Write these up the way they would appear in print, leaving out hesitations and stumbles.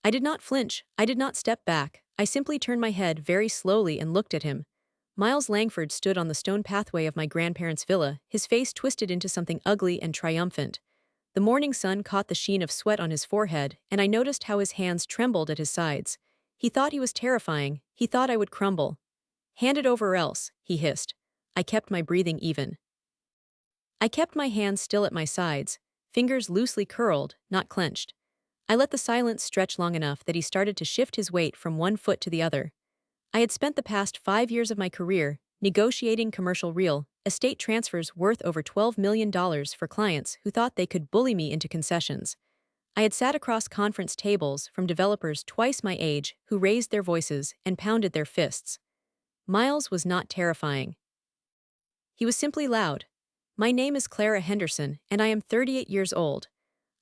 I did not flinch, I did not step back, I simply turned my head very slowly and looked at him. Miles Langford stood on the stone pathway of my grandparents' villa, his face twisted into something ugly and triumphant. The morning sun caught the sheen of sweat on his forehead, and I noticed how his hands trembled at his sides. He thought he was terrifying, he thought I would crumble. "Hand it over or else," he hissed. I kept my breathing even. I kept my hands still at my sides, fingers loosely curled, not clenched. I let the silence stretch long enough that he started to shift his weight from one foot to the other. I had spent the past 5 years of my career negotiating commercial real estate transfers worth over $12 million for clients who thought they could bully me into concessions. I had sat across conference tables from developers twice my age who raised their voices and pounded their fists. Miles was not terrifying. He was simply loud. "My name is Clara Henderson, and I am 38 years old.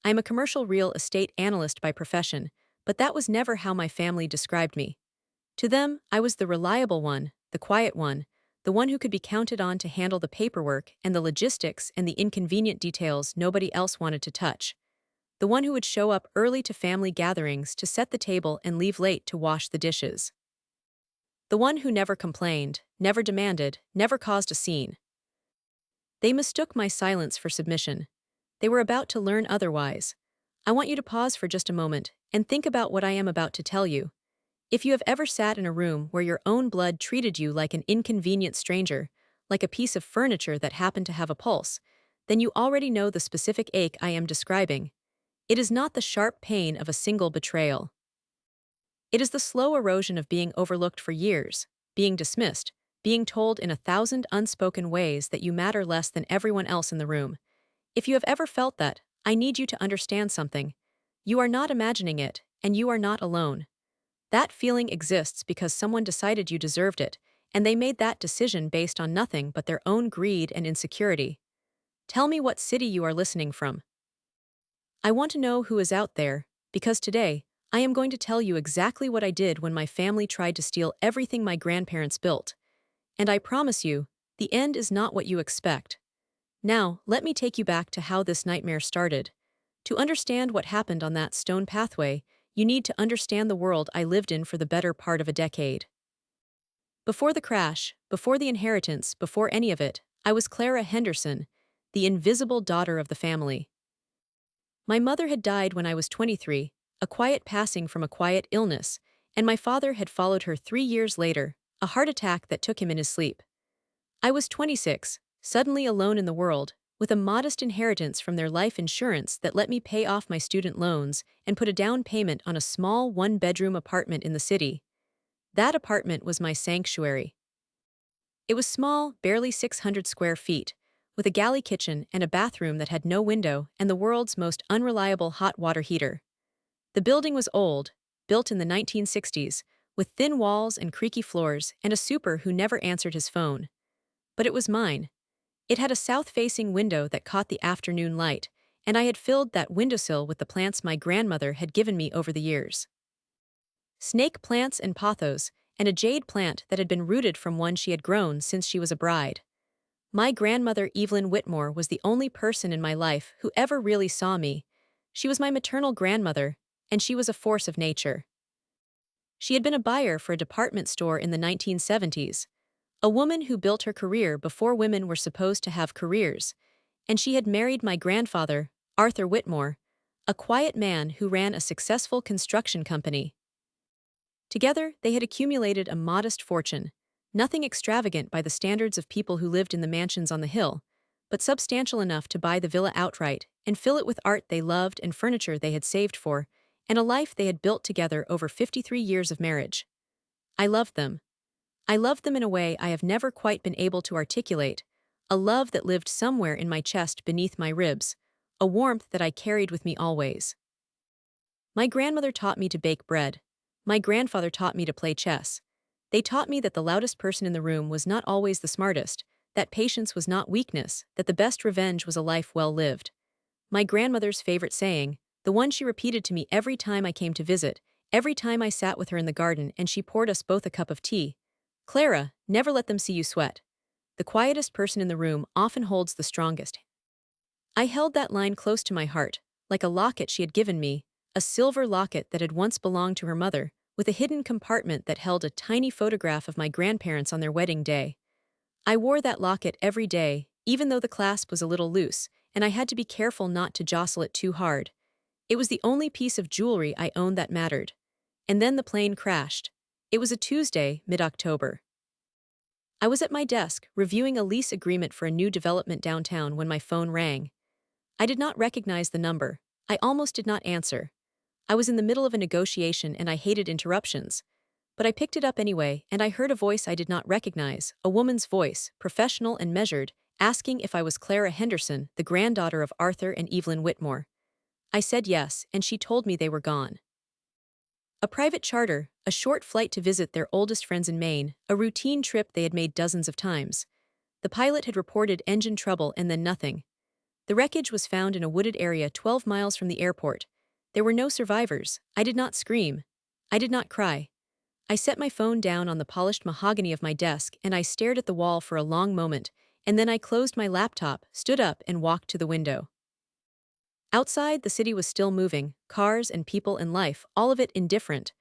I am a commercial real estate analyst by profession, but that was never how my family described me. To them, I was the reliable one, the quiet one, the one who could be counted on to handle the paperwork and the logistics and the inconvenient details nobody else wanted to touch. The one who would show up early to family gatherings to set the table and leave late to wash the dishes. The one who never complained, never demanded, never caused a scene." They mistook my silence for submission. They were about to learn otherwise. I want you to pause for just a moment and think about what I am about to tell you. If you have ever sat in a room where your own blood treated you like an inconvenient stranger, like a piece of furniture that happened to have a pulse, then you already know the specific ache I am describing. It is not the sharp pain of a single betrayal. It is the slow erosion of being overlooked for years, being dismissed, being told in 1,000 unspoken ways that you matter less than everyone else in the room. If you have ever felt that, I need you to understand something. You are not imagining it, and you are not alone. That feeling exists because someone decided you deserved it, and they made that decision based on nothing but their own greed and insecurity. Tell me what city you are listening from. I want to know who is out there, because today, I am going to tell you exactly what I did when my family tried to steal everything my grandparents built. And I promise you, the end is not what you expect. Now, let me take you back to how this nightmare started. To understand what happened on that stone pathway, you need to understand the world I lived in for the better part of a decade. Before the crash, before the inheritance, before any of it, I was Clara Henderson, the invisible daughter of the family. My mother had died when I was 23, a quiet passing from a quiet illness, and my father had followed her 3 years later, a heart attack that took him in his sleep. I was 26, suddenly alone in the world, with a modest inheritance from their life insurance that let me pay off my student loans and put a down payment on a small one-bedroom apartment in the city. That apartment was my sanctuary. It was small, barely 600 square feet, with a galley kitchen and a bathroom that had no window and the world's most unreliable hot water heater. The building was old, built in the 1960s, with thin walls and creaky floors and a super who never answered his phone. But it was mine. It had a south-facing window that caught the afternoon light, and I had filled that windowsill with the plants my grandmother had given me over the years. Snake plants and pothos, and a jade plant that had been rooted from one she had grown since she was a bride. My grandmother Evelyn Whitmore was the only person in my life who ever really saw me. She was my maternal grandmother, and she was a force of nature. She had been a buyer for a department store in the 1970s, a woman who built her career before women were supposed to have careers, and she had married my grandfather, Arthur Whitmore, a quiet man who ran a successful construction company. Together, they had accumulated a modest fortune, nothing extravagant by the standards of people who lived in the mansions on the hill, but substantial enough to buy the villa outright and fill it with art they loved and furniture they had saved for, and a life they had built together over 53 years of marriage. I loved them. I loved them in a way I have never quite been able to articulate, a love that lived somewhere in my chest beneath my ribs, a warmth that I carried with me always. My grandmother taught me to bake bread. My grandfather taught me to play chess. They taught me that the loudest person in the room was not always the smartest, that patience was not weakness, that the best revenge was a life well lived. My grandmother's favorite saying, the one she repeated to me every time I came to visit, every time I sat with her in the garden and she poured us both a cup of tea: "Clara, never let them see you sweat. The quietest person in the room often holds the strongest." I held that line close to my heart, like a locket she had given me, a silver locket that had once belonged to her mother, with a hidden compartment that held a tiny photograph of my grandparents on their wedding day. I wore that locket every day, even though the clasp was a little loose, and I had to be careful not to jostle it too hard. It was the only piece of jewelry I owned that mattered. And then the plane crashed. It was a Tuesday, mid-October. I was at my desk, reviewing a lease agreement for a new development downtown when my phone rang. I did not recognize the number. I almost did not answer. I was in the middle of a negotiation and I hated interruptions. But I picked it up anyway, and I heard a voice I did not recognize, a woman's voice, professional and measured, asking if I was Clara Henderson, the granddaughter of Arthur and Evelyn Whitmore. I said yes, and she told me they were gone. A private charter, a short flight to visit their oldest friends in Maine, a routine trip they had made dozens of times. The pilot had reported engine trouble and then nothing. The wreckage was found in a wooded area 12 miles from the airport. There were no survivors. I did not scream. I did not cry. I set my phone down on the polished mahogany of my desk and I stared at the wall for a long moment, and then I closed my laptop, stood up, and walked to the window. Outside, the city was still moving, cars and people and life, all of it indifferent.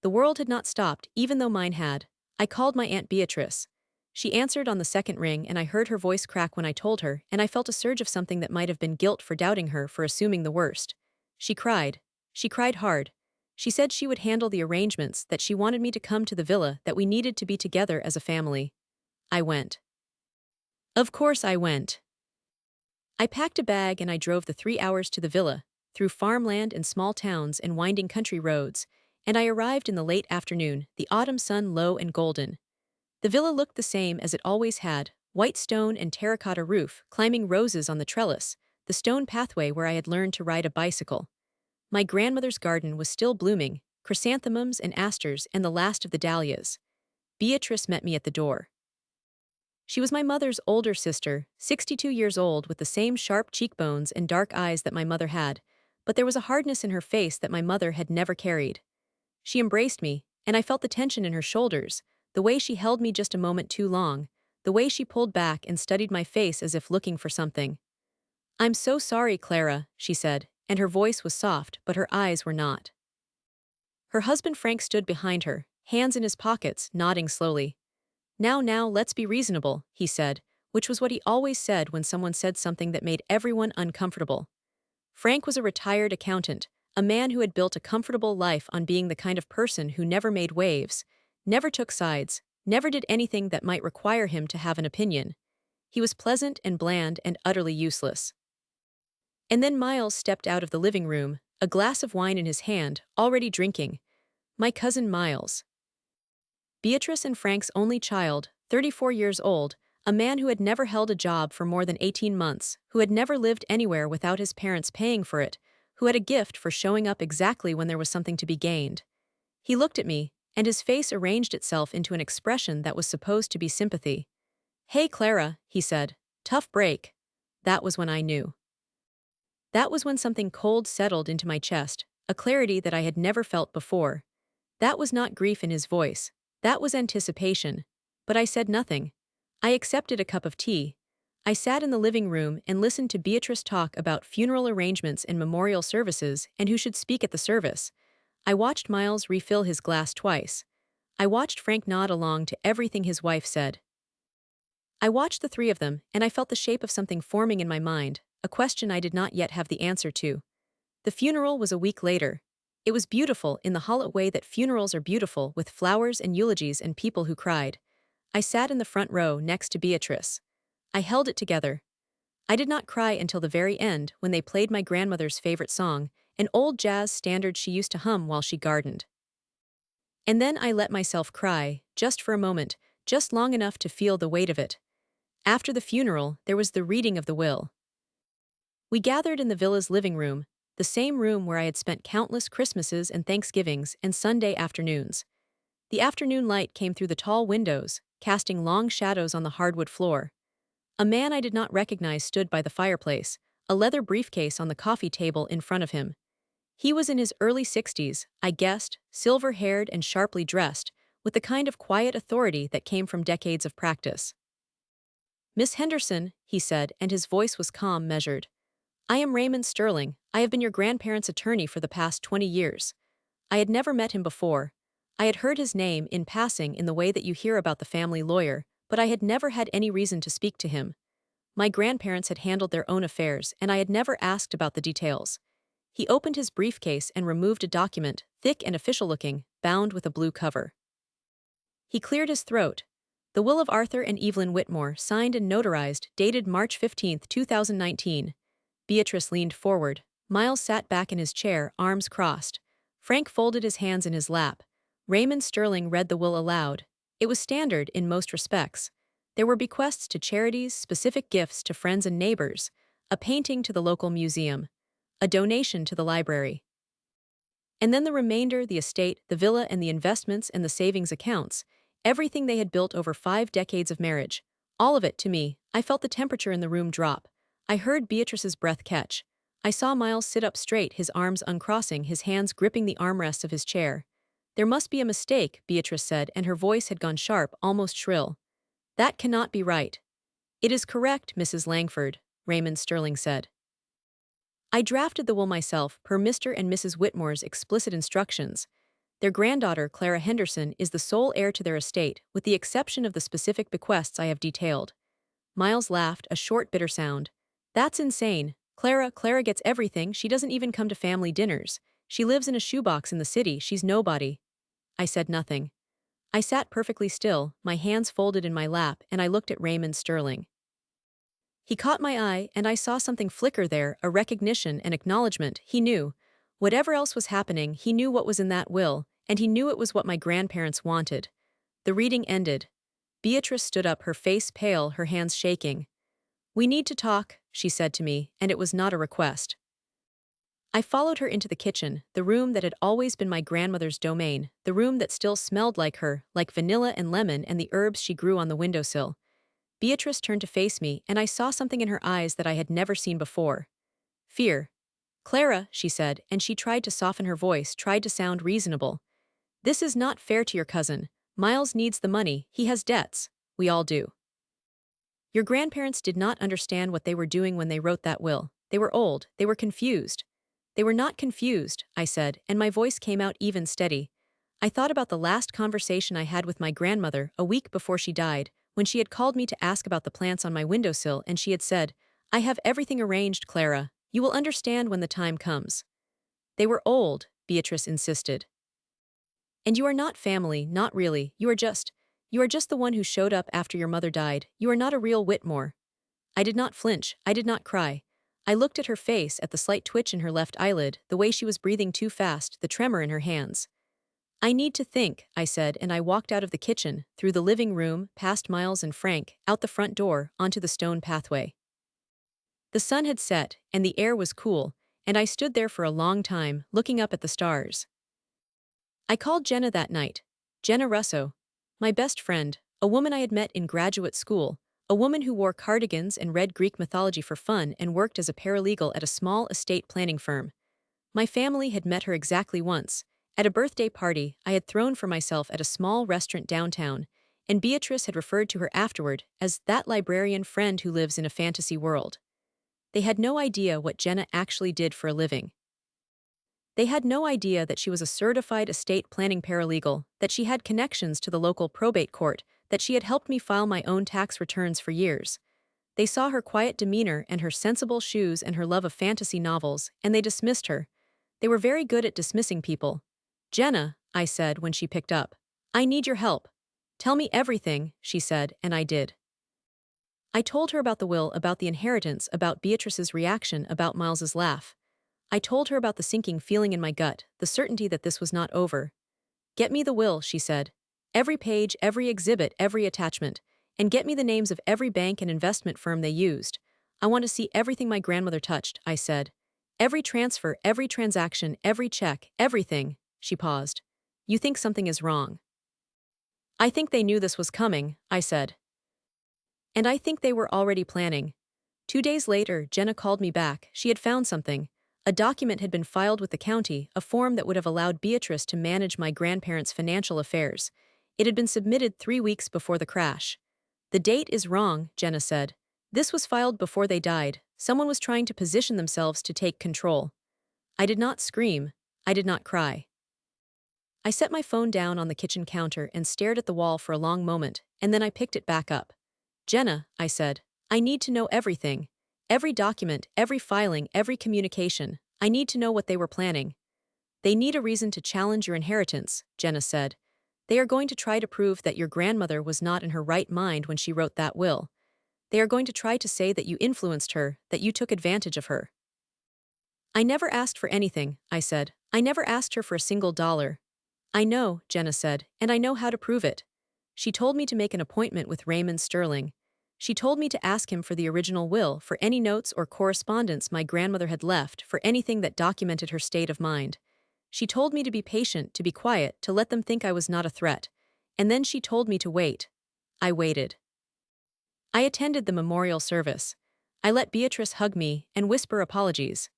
The world had not stopped, even though mine had. I called my Aunt Beatrice. She answered on the second ring, and I heard her voice crack when I told her, and I felt a surge of something that might have been guilt for doubting her, for assuming the worst. She cried. She cried hard. She said she would handle the arrangements, that she wanted me to come to the villa, that we needed to be together as a family. I went. Of course I went. I packed a bag and I drove the 3 hours to the villa, through farmland and small towns and winding country roads, and I arrived in the late afternoon, the autumn sun low and golden. The villa looked the same as it always had, white stone and terracotta roof, climbing roses on the trellis, the stone pathway where I had learned to ride a bicycle. My grandmother's garden was still blooming, chrysanthemums and asters and the last of the dahlias. Beatrice met me at the door. She was my mother's older sister, 62 years old, with the same sharp cheekbones and dark eyes that my mother had, but there was a hardness in her face that my mother had never carried. She embraced me, and I felt the tension in her shoulders, the way she held me just a moment too long, the way she pulled back and studied my face as if looking for something. "I'm so sorry, Clara," she said, and her voice was soft, but her eyes were not. Her husband Frank stood behind her, hands in his pockets, nodding slowly. Now, let's be reasonable," he said, which was what he always said when someone said something that made everyone uncomfortable. Frank was a retired accountant, a man who had built a comfortable life on being the kind of person who never made waves, never took sides, never did anything that might require him to have an opinion. He was pleasant and bland and utterly useless. And then Miles stepped out of the living room, a glass of wine in his hand, already drinking. My cousin Miles. Beatrice and Frank's only child, 34 years old, a man who had never held a job for more than 18 months, who had never lived anywhere without his parents paying for it, who had a gift for showing up exactly when there was something to be gained. He looked at me, and his face arranged itself into an expression that was supposed to be sympathy. "Hey, Clara," he said. "Tough break." That was when I knew. That was when something cold settled into my chest, a clarity that I had never felt before. That was not grief in his voice. That was anticipation. But I said nothing. I accepted a cup of tea. I sat in the living room and listened to Beatrice talk about funeral arrangements and memorial services and who should speak at the service. I watched Miles refill his glass twice. I watched Frank nod along to everything his wife said. I watched the three of them, and I felt the shape of something forming in my mind, a question I did not yet have the answer to. The funeral was a week later. It was beautiful in the hollow way that funerals are beautiful, with flowers and eulogies and people who cried. I sat in the front row next to Beatrice. I held it together. I did not cry until the very end when they played my grandmother's favorite song, an old jazz standard she used to hum while she gardened. And then I let myself cry, just for a moment, just long enough to feel the weight of it. After the funeral, there was the reading of the will. We gathered in the villa's living room, the same room where I had spent countless Christmases and Thanksgivings and Sunday afternoons. The afternoon light came through the tall windows, casting long shadows on the hardwood floor. A man I did not recognize stood by the fireplace, a leather briefcase on the coffee table in front of him. He was in his early 60s, I guessed, silver-haired and sharply dressed, with the kind of quiet authority that came from decades of practice. "Miss Henderson," he said, and his voice was calm, measured. I am Raymond Sterling. I have been your grandparents' attorney for the past 20 years. I had never met him before. I had heard his name in passing in the way that you hear about the family lawyer, but I had never had any reason to speak to him. My grandparents had handled their own affairs, and I had never asked about the details. He opened his briefcase and removed a document, thick and official-looking, bound with a blue cover. He cleared his throat. The will of Arthur and Evelyn Whitmore, signed and notarized, dated March 15, 2019. Beatrice leaned forward. Miles sat back in his chair, arms crossed. Frank folded his hands in his lap. Raymond Sterling read the will aloud. It was standard in most respects. There were bequests to charities, specific gifts to friends and neighbors, a painting to the local museum, a donation to the library. And then the remainder, the estate, the villa and the investments and the savings accounts, everything they had built over 5 decades of marriage. All of it to me. I felt the temperature in the room drop. I heard Beatrice's breath catch. I saw Miles sit up straight, his arms uncrossing, his hands gripping the armrests of his chair. There must be a mistake, Beatrice said, and her voice had gone sharp, almost shrill. That cannot be right. It is correct, Mrs. Langford, Raymond Sterling said. I drafted the will myself, per Mr. and Mrs. Whitmore's explicit instructions. Their granddaughter, Clara Henderson, is the sole heir to their estate, with the exception of the specific bequests I have detailed. Miles laughed, a short, bitter sound. That's insane. Clara gets everything, she doesn't even come to family dinners. She lives in a shoebox in the city, she's nobody. I said nothing. I sat perfectly still, my hands folded in my lap, and I looked at Raymond Sterling. He caught my eye, and I saw something flicker there, a recognition, an acknowledgement. He knew. Whatever else was happening, he knew what was in that will, and he knew it was what my grandparents wanted. The reading ended. Beatrice stood up, her face pale, her hands shaking. We need to talk, she said to me, and it was not a request. I followed her into the kitchen, the room that had always been my grandmother's domain, the room that still smelled like her, like vanilla and lemon and the herbs she grew on the windowsill. Beatrice turned to face me, and I saw something in her eyes that I had never seen before. Fear. Clara, she said, and she tried to soften her voice, tried to sound reasonable. This is not fair to your cousin. Miles needs the money, he has debts. We all do. Your grandparents did not understand what they were doing when they wrote that will. They were old, they were confused. They were not confused, I said, and my voice came out even steady. I thought about the last conversation I had with my grandmother a week before she died, when she had called me to ask about the plants on my windowsill and she had said, I have everything arranged, Clara. You will understand when the time comes. They were old, Beatrice insisted. And you are not family, not really, you are just the one who showed up after your mother died, you are not a real Whitmore. I did not flinch, I did not cry. I looked at her face, at the slight twitch in her left eyelid, the way she was breathing too fast, the tremor in her hands. I need to think, I said, and I walked out of the kitchen, through the living room, past Miles and Frank, out the front door, onto the stone pathway. The sun had set, and the air was cool, and I stood there for a long time, looking up at the stars. I called Jenna that night. Jenna Russo. My best friend, a woman I had met in graduate school, a woman who wore cardigans and read Greek mythology for fun and worked as a paralegal at a small estate planning firm. My family had met her exactly once, at a birthday party I had thrown for myself at a small restaurant downtown, and Beatrice had referred to her afterward as that librarian friend who lives in a fantasy world. They had no idea what Jenna actually did for a living. They had no idea that she was a certified estate planning paralegal, that she had connections to the local probate court, that she had helped me file my own tax returns for years. They saw her quiet demeanor and her sensible shoes and her love of fantasy novels, and they dismissed her. They were very good at dismissing people. Jenna, I said when she picked up. I need your help. Tell me everything, she said, and I did. I told her about the will, about the inheritance, about Beatrice's reaction, about Miles's laugh. I told her about the sinking feeling in my gut, the certainty that this was not over. Get me the will, she said. Every page, every exhibit, every attachment. And get me the names of every bank and investment firm they used. I want to see everything my grandmother touched, I said. Every transfer, every transaction, every check, everything. She paused. You think something is wrong. I think they knew this was coming, I said. And I think they were already planning. 2 days later, Jenna called me back. She had found something. A document had been filed with the county, a form that would have allowed Beatrice to manage my grandparents' financial affairs. It had been submitted 3 weeks before the crash. The date is wrong, Jenna said. This was filed before they died, Someone was trying to position themselves to take control. I did not scream. I did not cry. I set my phone down on the kitchen counter and stared at the wall for a long moment, and then I picked it back up. Jenna, I said, I need to know everything. Every document, every filing, every communication. I need to know what they were planning. They need a reason to challenge your inheritance, Jenna said. They are going to try to prove that your grandmother was not in her right mind when she wrote that will. They are going to try to say that you influenced her, that you took advantage of her. I never asked for anything, I said. I never asked her for a single dollar. I know, Jenna said, and I know how to prove it. She told me to make an appointment with Raymond Sterling. She told me to ask him for the original will, for any notes or correspondence my grandmother had left, for anything that documented her state of mind. She told me to be patient, to be quiet, to let them think I was not a threat. And then she told me to wait. I waited. I attended the memorial service. I let Beatrice hug me and whisper apologies.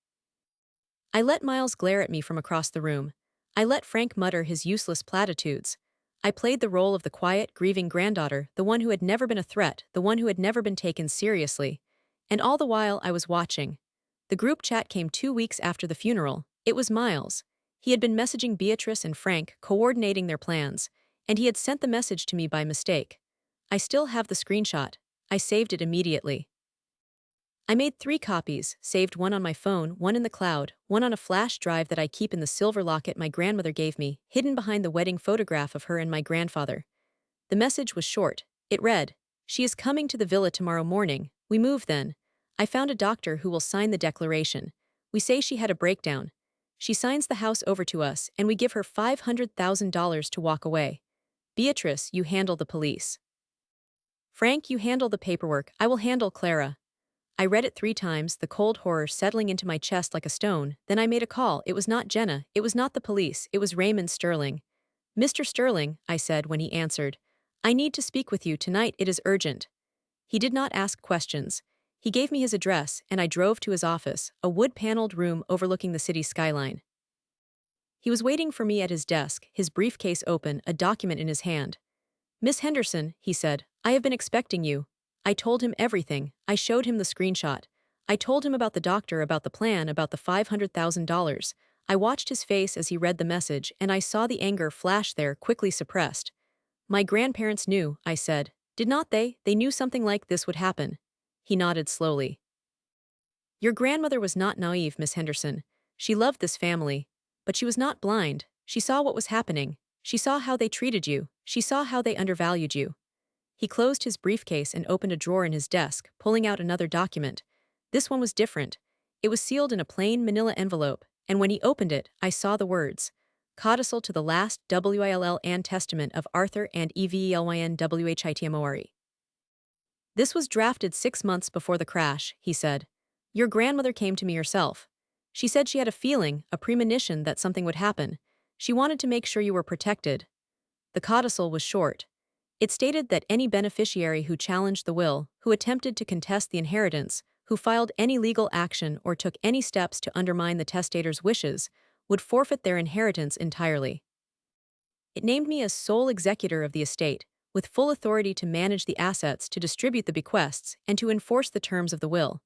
I let Miles glare at me from across the room. I let Frank mutter his useless platitudes. I played the role of the quiet, grieving granddaughter, the one who had never been a threat, the one who had never been taken seriously. And all the while I was watching. The group chat came 2 weeks after the funeral. It was Miles. He had been messaging Beatrice and Frank, coordinating their plans, and he had sent the message to me by mistake. I still have the screenshot. I saved it immediately. I made 3 copies, saved one on my phone, one in the cloud, one on a flash drive that I keep in the silver locket my grandmother gave me, hidden behind the wedding photograph of her and my grandfather. The message was short. It read, "She is coming to the villa tomorrow morning. We move then. I found a doctor who will sign the declaration. We say she had a breakdown. She signs the house over to us, and we give her $500,000 to walk away. Beatrice, you handle the police. Frank, you handle the paperwork. I will handle Clara." I read it 3 times, the cold horror settling into my chest like a stone. Then I made a call. It was not Jenna. It was not the police. It was Raymond Sterling. "Mr. Sterling," I said when he answered, "I need to speak with you tonight. It is urgent." He did not ask questions. He gave me his address, and I drove to his office, a wood-paneled room overlooking the city skyline. He was waiting for me at his desk, his briefcase open, a document in his hand. "Miss Henderson," he said, "I have been expecting you." I told him everything. I showed him the screenshot. I told him about the doctor, about the plan, about the $500,000. I watched his face as he read the message, and I saw the anger flash there, quickly suppressed. "My grandparents knew," I said. "Did not they? They knew something like this would happen." He nodded slowly. "Your grandmother was not naive, Miss Henderson. She loved this family. But she was not blind. She saw what was happening. She saw how they treated you. She saw how they undervalued you." He closed his briefcase and opened a drawer in his desk, pulling out another document. This one was different. It was sealed in a plain manila envelope, and when he opened it, I saw the words, "Codicil to the last WILL and Testament of Arthur and EVELYN WHITMORE." "This was drafted 6 months before the crash," he said. "Your grandmother came to me herself. She said she had a feeling, a premonition that something would happen. She wanted to make sure you were protected." The codicil was short. It stated that any beneficiary who challenged the will, who attempted to contest the inheritance, who filed any legal action or took any steps to undermine the testator's wishes, would forfeit their inheritance entirely. It named me as sole executor of the estate, with full authority to manage the assets, to distribute the bequests, and to enforce the terms of the will.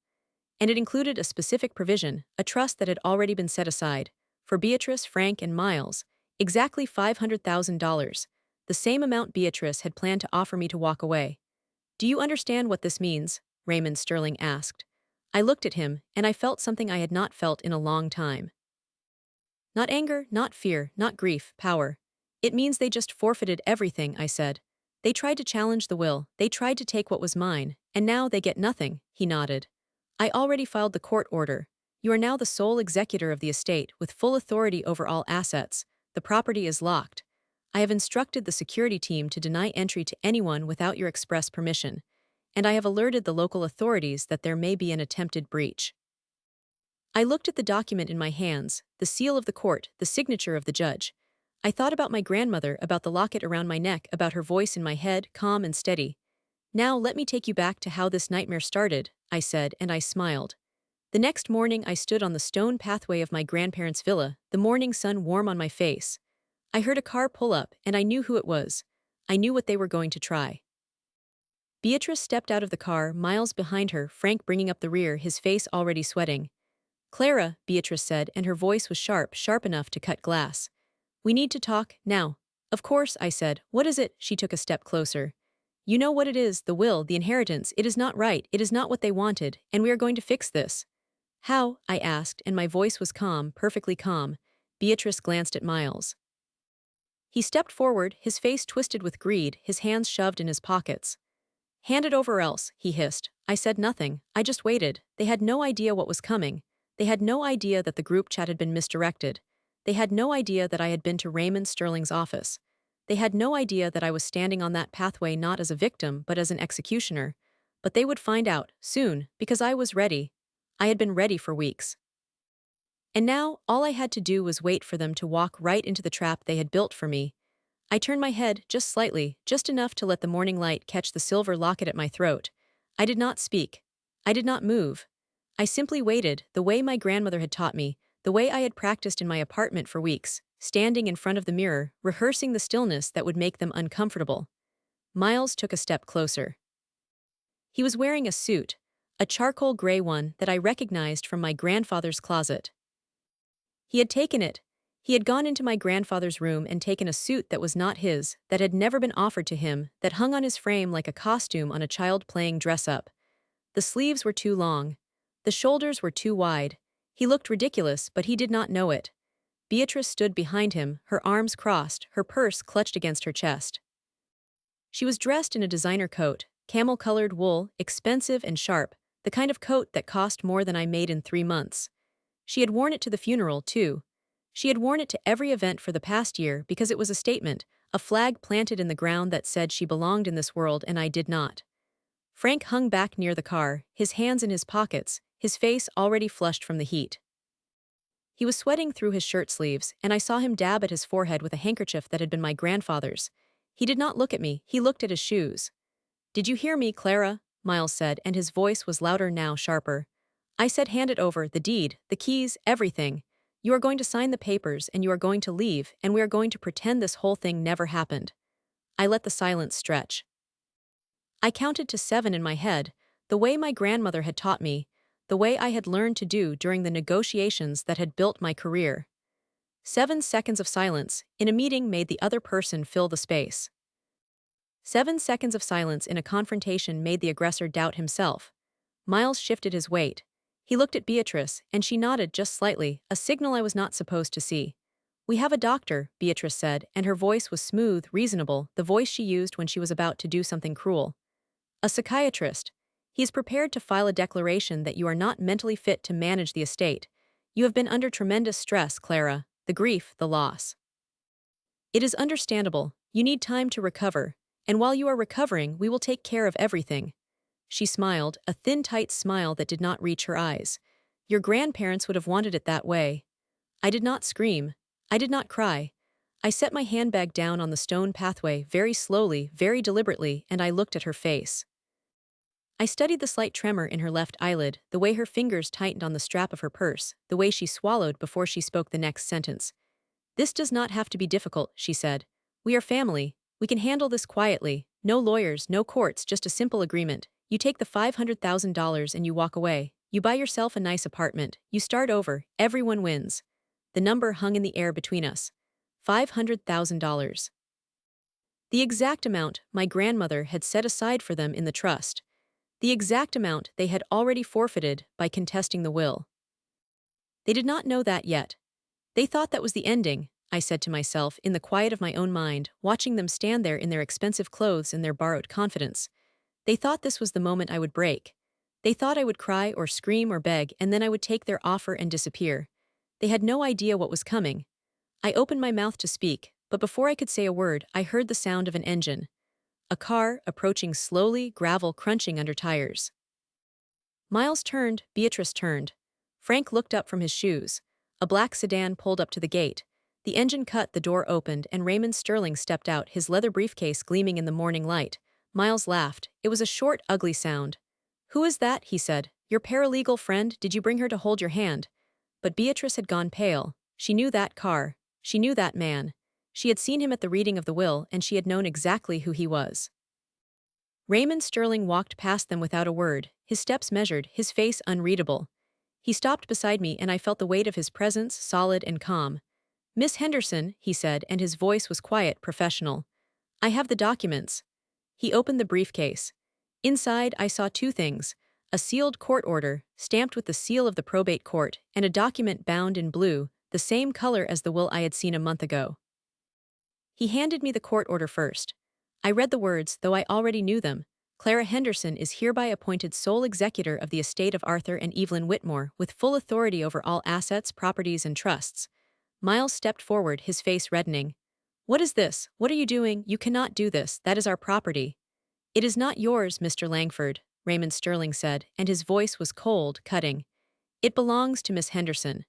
And it included a specific provision, a trust that had already been set aside, for Beatrice, Frank, and Miles, exactly $500,000. The same amount Beatrice had planned to offer me to walk away. "Do you understand what this means?" Raymond Sterling asked. I looked at him, and I felt something I had not felt in a long time. "Not anger, not fear, not grief, power. It means they just forfeited everything," I said. "They tried to challenge the will, they tried to take what was mine, and now they get nothing," he nodded. "I already filed the court order. You are now the sole executor of the estate, with full authority over all assets. The property is locked. I have instructed the security team to deny entry to anyone without your express permission, and I have alerted the local authorities that there may be an attempted breach." I looked at the document in my hands, the seal of the court, the signature of the judge. I thought about my grandmother, about the locket around my neck, about her voice in my head, calm and steady. "Now let me take you back to how this nightmare started," I said, and I smiled. The next morning I stood on the stone pathway of my grandparents' villa, the morning sun warm on my face. I heard a car pull up, and I knew who it was. I knew what they were going to try. Beatrice stepped out of the car, Miles behind her, Frank bringing up the rear, his face already sweating. Clara, Beatrice said, and her voice was sharp, sharp enough to cut glass. We need to talk, now. Of course, I said. What is it? She took a step closer. You know what it is, the will, the inheritance. It is not right, it is not what they wanted, and we are going to fix this. How? I asked, and my voice was calm, perfectly calm. Beatrice glanced at Miles. He stepped forward, his face twisted with greed, his hands shoved in his pockets. Hand it over else, he hissed. I said nothing, I just waited. They had no idea what was coming. They had no idea that the group chat had been misdirected. They had no idea that I had been to Raymond Sterling's office. They had no idea that I was standing on that pathway not as a victim but as an executioner. But they would find out, soon, because I was ready. I had been ready for weeks. And now, all I had to do was wait for them to walk right into the trap they had built for me. I turned my head, just slightly, just enough to let the morning light catch the silver locket at my throat. I did not speak. I did not move. I simply waited, the way my grandmother had taught me, the way I had practiced in my apartment for weeks, standing in front of the mirror, rehearsing the stillness that would make them uncomfortable. Miles took a step closer. He was wearing a suit, a charcoal gray one that I recognized from my grandfather's closet. He had taken it. He had gone into my grandfather's room and taken a suit that was not his, that had never been offered to him, that hung on his frame like a costume on a child playing dress-up. The sleeves were too long. The shoulders were too wide. He looked ridiculous, but he did not know it. Beatrice stood behind him, her arms crossed, her purse clutched against her chest. She was dressed in a designer coat, camel-colored wool, expensive and sharp, the kind of coat that cost more than I made in 3 months. She had worn it to the funeral, too. She had worn it to every event for the past year because it was a statement, a flag planted in the ground that said she belonged in this world and I did not. Frank hung back near the car, his hands in his pockets, his face already flushed from the heat. He was sweating through his shirt sleeves, and I saw him dab at his forehead with a handkerchief that had been my grandfather's. He did not look at me, he looked at his shoes. Did you hear me, Clara? Miles said, and his voice was louder now, sharper. I said hand it over, the deed, the keys, everything. You are going to sign the papers and you are going to leave, and we are going to pretend this whole thing never happened. I let the silence stretch. I counted to 7 in my head, the way my grandmother had taught me, the way I had learned to do during the negotiations that had built my career. 7 seconds of silence in a meeting made the other person fill the space. 7 seconds of silence in a confrontation made the aggressor doubt himself. Miles shifted his weight. He looked at Beatrice, and she nodded just slightly, a signal I was not supposed to see. We have a doctor, Beatrice said, and her voice was smooth, reasonable, the voice she used when she was about to do something cruel. A psychiatrist. He is prepared to file a declaration that you are not mentally fit to manage the estate. You have been under tremendous stress, Clara, the grief, the loss. It is understandable, you need time to recover, and while you are recovering, we will take care of everything. She smiled, a thin, tight smile that did not reach her eyes. Your grandparents would have wanted it that way. I did not scream. I did not cry. I set my handbag down on the stone pathway very slowly, very deliberately, and I looked at her face. I studied the slight tremor in her left eyelid, the way her fingers tightened on the strap of her purse, the way she swallowed before she spoke the next sentence. This does not have to be difficult, she said. We are family. We can handle this quietly. No lawyers, no courts, just a simple agreement. You take the $500,000 and you walk away. You buy yourself a nice apartment. You start over. Everyone wins. The number hung in the air between us. $500,000. The exact amount my grandmother had set aside for them in the trust. The exact amount they had already forfeited by contesting the will. They did not know that yet. They thought that was the ending, I said to myself in the quiet of my own mind, watching them stand there in their expensive clothes and their borrowed confidence. They thought this was the moment I would break. They thought I would cry or scream or beg, and then I would take their offer and disappear. They had no idea what was coming. I opened my mouth to speak, but before I could say a word, I heard the sound of an engine. A car, approaching slowly, gravel crunching under tires. Miles turned, Beatrice turned. Frank looked up from his shoes. A black sedan pulled up to the gate. The engine cut, the door opened, and Raymond Sterling stepped out, his leather briefcase gleaming in the morning light. Miles laughed. It was a short, ugly sound. Who is that? He said. Your paralegal friend? Did you bring her to hold your hand? But Beatrice had gone pale. She knew that car. She knew that man. She had seen him at the reading of the will, and she had known exactly who he was. Raymond Sterling walked past them without a word, his steps measured, his face unreadable. He stopped beside me and I felt the weight of his presence, solid and calm. "Miss Henderson," he said, and his voice was quiet, professional. "I have the documents." He opened the briefcase. Inside, I saw two things: a sealed court order, stamped with the seal of the probate court, and a document bound in blue, the same color as the will I had seen a month ago. He handed me the court order first. I read the words, though I already knew them. Clara Henderson is hereby appointed sole executor of the estate of Arthur and Evelyn Whitmore, with full authority over all assets, properties, and trusts. Miles stepped forward, his face reddening. "What is this? What are you doing? You cannot do this. That is our property." "It is not yours, Mr. Langford," Raymond Sterling said, and his voice was cold, cutting. "It belongs to Miss Henderson.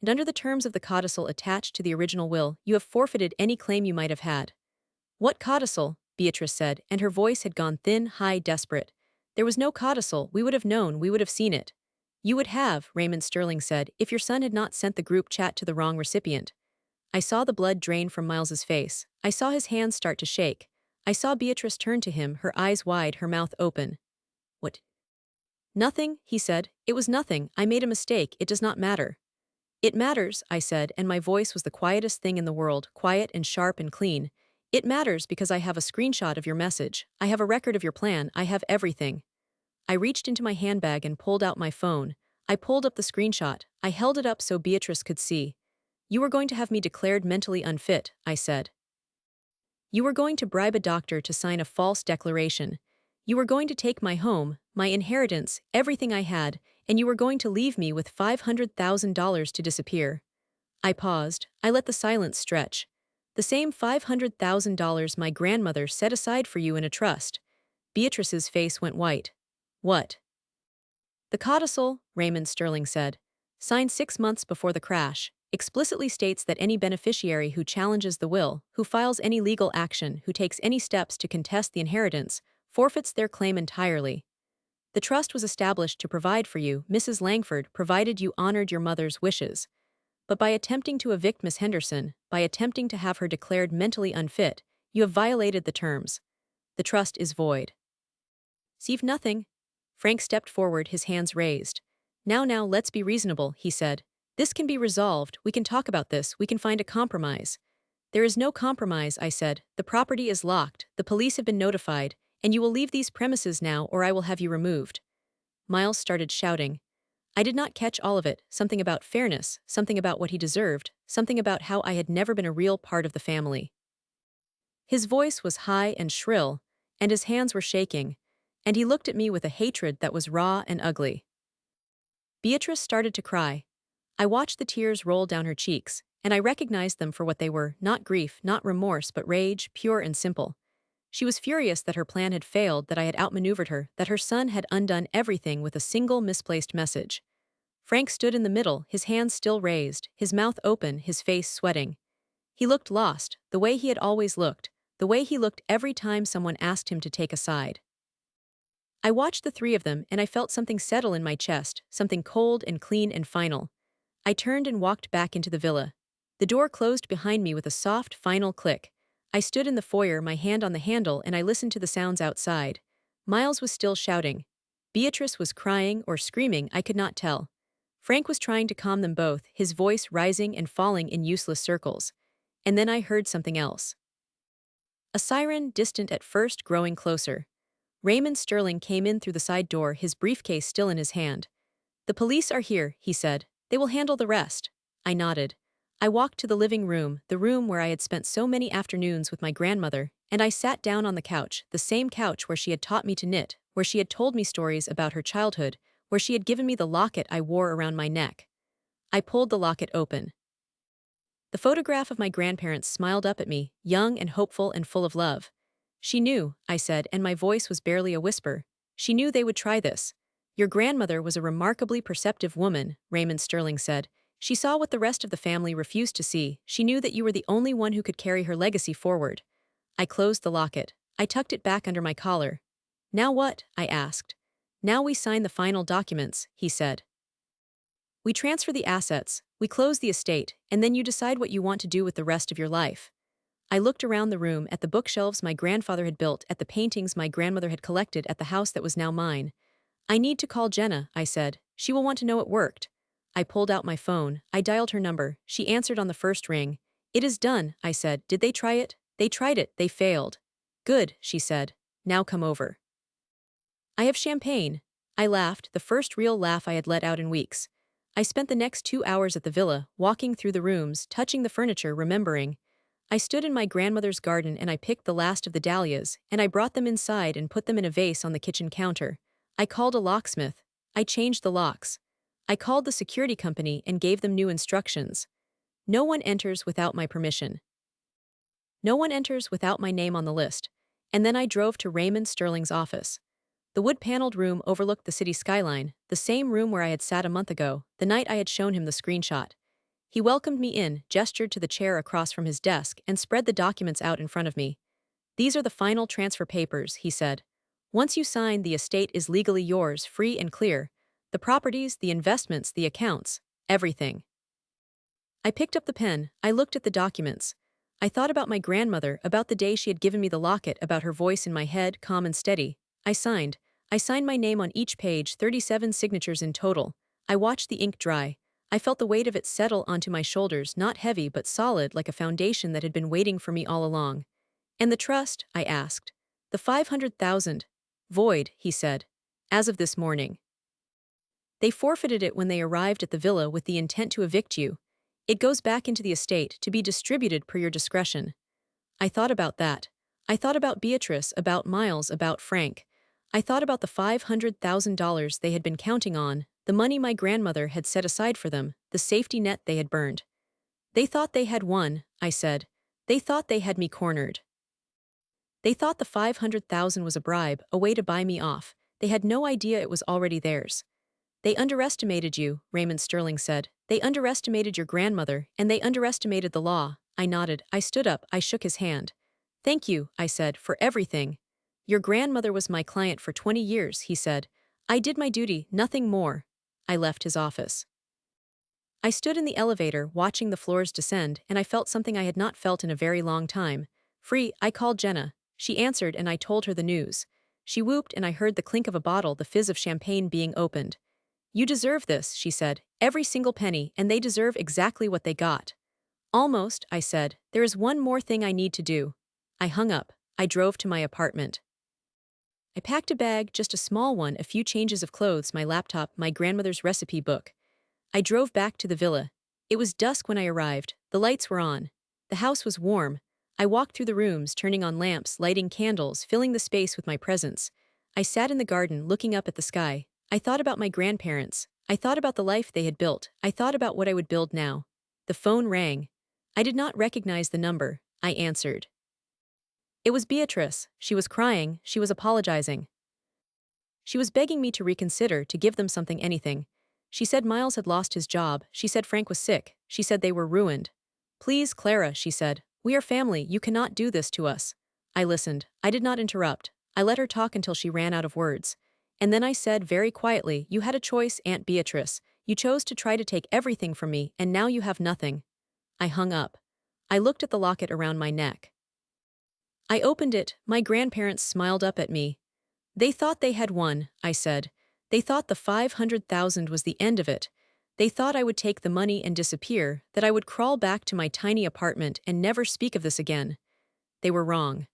And under the terms of the codicil attached to the original will, you have forfeited any claim you might have had." "What codicil?" Beatrice said, and her voice had gone thin, high, desperate. "There was no codicil. We would have known, we would have seen it." "You would have," Raymond Sterling said, "if your son had not sent the group chat to the wrong recipient." I saw the blood drain from Miles's face. I saw his hands start to shake. I saw Beatrice turn to him, her eyes wide, her mouth open. "What?" "Nothing," he said. "It was nothing. I made a mistake. It does not matter." "It matters," I said, and my voice was the quietest thing in the world, quiet and sharp and clean. "It matters because I have a screenshot of your message. I have a record of your plan. I have everything." I reached into my handbag and pulled out my phone. I pulled up the screenshot. I held it up so Beatrice could see. "You are going to have me declared mentally unfit," I said. "You were going to bribe a doctor to sign a false declaration. You were going to take my home, my inheritance, everything I had, and you were going to leave me with $500,000 to disappear." I paused. I let the silence stretch. "The same $500,000 my grandmother set aside for you in a trust." Beatrice's face went white. "What?" "The codicil," Raymond Sterling said, "signed 6 months before the crash, explicitly states that any beneficiary who challenges the will, who files any legal action, who takes any steps to contest the inheritance, forfeits their claim entirely. The trust was established to provide for you, Mrs. Langford, provided you honored your mother's wishes. But by attempting to evict Miss Henderson, by attempting to have her declared mentally unfit, you have violated the terms. The trust is void." "See nothing." Frank stepped forward, his hands raised. Now, let's be reasonable," he said. "This can be resolved, we can talk about this, we can find a compromise." "There is no compromise," I said. "The property is locked, the police have been notified, and you will leave these premises now or I will have you removed." Miles started shouting. I did not catch all of it, something about fairness, something about what he deserved, something about how I had never been a real part of the family. His voice was high and shrill, and his hands were shaking, and he looked at me with a hatred that was raw and ugly. Beatrice started to cry. I watched the tears roll down her cheeks, and I recognized them for what they were, not grief, not remorse, but rage, pure and simple. She was furious that her plan had failed, that I had outmaneuvered her, that her son had undone everything with a single misplaced message. Frank stood in the middle, his hands still raised, his mouth open, his face sweating. He looked lost, the way he had always looked, the way he looked every time someone asked him to take a side. I watched the three of them and I felt something settle in my chest, something cold and clean and final. I turned and walked back into the villa. The door closed behind me with a soft, final click. I stood in the foyer, my hand on the handle, and I listened to the sounds outside. Miles was still shouting. Beatrice was crying or screaming, I could not tell. Frank was trying to calm them both, his voice rising and falling in useless circles. And then I heard something else. A siren, distant at first, growing closer. Raymond Sterling came in through the side door, his briefcase still in his hand. "The police are here," he said. "They will handle the rest." I nodded. I walked to the living room, the room where I had spent so many afternoons with my grandmother, and I sat down on the couch, the same couch where she had taught me to knit, where she had told me stories about her childhood, where she had given me the locket I wore around my neck. I pulled the locket open. The photograph of my grandparents smiled up at me, young and hopeful and full of love. "She knew," I said, and my voice was barely a whisper. "She knew they would try this." "Your grandmother was a remarkably perceptive woman," Raymond Sterling said. "She saw what the rest of the family refused to see. She knew that you were the only one who could carry her legacy forward." I closed the locket. I tucked it back under my collar. "Now what?" I asked. "Now we sign the final documents," he said. "We transfer the assets, we close the estate, and then you decide what you want to do with the rest of your life." I looked around the room at the bookshelves my grandfather had built, at the paintings my grandmother had collected at the house that was now mine. I need to call Jenna, I said. She will want to know it worked. I pulled out my phone. I dialed her number. She answered on the first ring. It is done, I said. Did they try it? They tried it. They failed. Good, she said. Now come over. I have champagne. I laughed, the first real laugh I had let out in weeks. I spent the next 2 hours at the villa, walking through the rooms, touching the furniture, remembering. I stood in my grandmother's garden and I picked the last of the dahlias, and I brought them inside and put them in a vase on the kitchen counter. I called a locksmith. I changed the locks. I called the security company and gave them new instructions. No one enters without my permission. No one enters without my name on the list. And then I drove to Raymond Sterling's office. The wood-paneled room overlooked the city skyline, the same room where I had sat a month ago, the night I had shown him the screenshot. He welcomed me in, gestured to the chair across from his desk, and spread the documents out in front of me. These are the final transfer papers, he said. Once you sign, the estate is legally yours, free and clear. The properties, the investments, the accounts, everything. I picked up the pen. I looked at the documents. I thought about my grandmother, about the day she had given me the locket, about her voice in my head, calm and steady. I signed. I signed my name on each page, 37 signatures in total. I watched the ink dry. I felt the weight of it settle onto my shoulders, not heavy but solid, like a foundation that had been waiting for me all along. And the trust? I asked. The 500,000. Void, he said. As of this morning. They forfeited it when they arrived at the villa with the intent to evict you. It goes back into the estate to be distributed per your discretion. I thought about that. I thought about Beatrice, about Miles, about Frank. I thought about the $500,000 they had been counting on, the money my grandmother had set aside for them, the safety net they had burned. They thought they had won, I said. They thought they had me cornered. They thought the 500,000 was a bribe, a way to buy me off. They had no idea it was already theirs. They underestimated you, Raymond Sterling said. They underestimated your grandmother, and they underestimated the law. I nodded. I stood up. I shook his hand. Thank you, I said, for everything. Your grandmother was my client for 20 years, he said. I did my duty, nothing more. I left his office. I stood in the elevator, watching the floors descend, and I felt something I had not felt in a very long time. Free, I called Jenna. She answered and I told her the news. She whooped and I heard the clink of a bottle, the fizz of champagne being opened. You deserve this, she said, every single penny, and they deserve exactly what they got. Almost, I said. There is one more thing I need to do. I hung up. I drove to my apartment. I packed a bag, just a small one, a few changes of clothes, my laptop, my grandmother's recipe book. I drove back to the villa. It was dusk when I arrived. The lights were on. The house was warm. I walked through the rooms, turning on lamps, lighting candles, filling the space with my presence. I sat in the garden, looking up at the sky. I thought about my grandparents. I thought about the life they had built. I thought about what I would build now. The phone rang. I did not recognize the number. I answered. It was Beatrice. She was crying. She was apologizing. She was begging me to reconsider, to give them something, anything. She said Miles had lost his job. She said Frank was sick. She said they were ruined. Please, Clara, she said. We are family. You cannot do this to us. I listened. I did not interrupt. I let her talk until she ran out of words. And then I said very quietly, you had a choice, Aunt Beatrice. You chose to try to take everything from me, and now you have nothing. I hung up. I looked at the locket around my neck. I opened it. My grandparents smiled up at me. They thought they had won, I said. They thought the 500,000 was the end of it. They thought I would take the money and disappear, that I would crawl back to my tiny apartment and never speak of this again. They were wrong.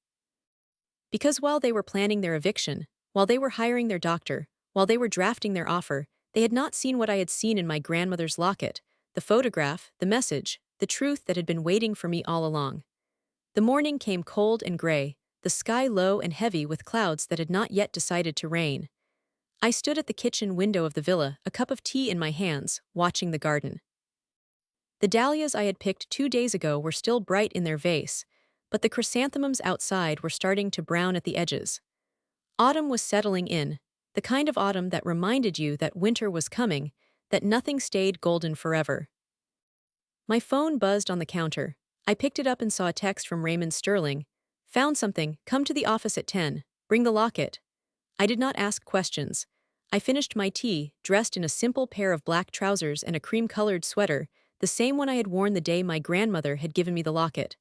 Because while they were planning their eviction, while they were hiring their doctor, while they were drafting their offer, they had not seen what I had seen in my grandmother's locket, the photograph, the message, the truth that had been waiting for me all along. The morning came cold and gray, the sky low and heavy with clouds that had not yet decided to rain. I stood at the kitchen window of the villa, a cup of tea in my hands, watching the garden. The dahlias I had picked 2 days ago were still bright in their vase, but the chrysanthemums outside were starting to brown at the edges. Autumn was settling in, the kind of autumn that reminded you that winter was coming, that nothing stayed golden forever. My phone buzzed on the counter. I picked it up and saw a text from Raymond Sterling. Found something, come to the office at 10, bring the locket. I did not ask questions. I finished my tea, dressed in a simple pair of black trousers and a cream-colored sweater, the same one I had worn the day my grandmother had given me the locket.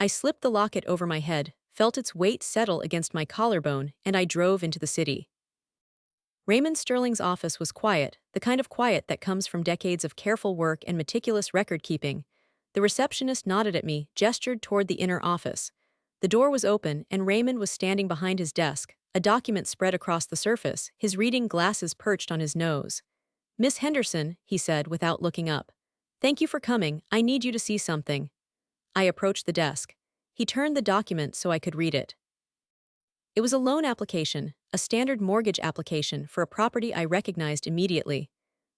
I slipped the locket over my head, felt its weight settle against my collarbone, and I drove into the city. Raymond Sterling's office was quiet, the kind of quiet that comes from decades of careful work and meticulous record-keeping. The receptionist nodded at me, gestured toward the inner office. The door was open, and Raymond was standing behind his desk, a document spread across the surface, his reading glasses perched on his nose. "Miss Henderson," he said without looking up. "Thank you for coming, I need you to see something." I approached the desk. He turned the document so I could read it. It was a loan application, a standard mortgage application for a property I recognized immediately.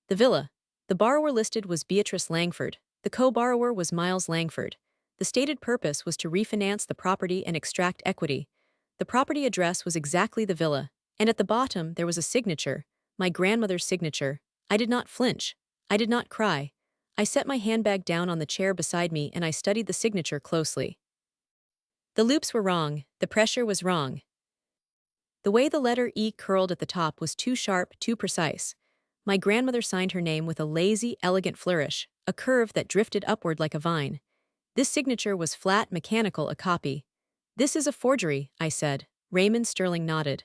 The villa. The borrower listed was Beatrice Langford. The co-borrower was Miles Langford. The stated purpose was to refinance the property and extract equity. The property address was exactly the villa, and at the bottom there was a signature, my grandmother's signature. I did not flinch. I did not cry. I set my handbag down on the chair beside me and I studied the signature closely. The loops were wrong, the pressure was wrong. The way the letter E curled at the top was too sharp, too precise. My grandmother signed her name with a lazy, elegant flourish, a curve that drifted upward like a vine. This signature was flat, mechanical, a copy. "This is a forgery," I said. Raymond Sterling nodded.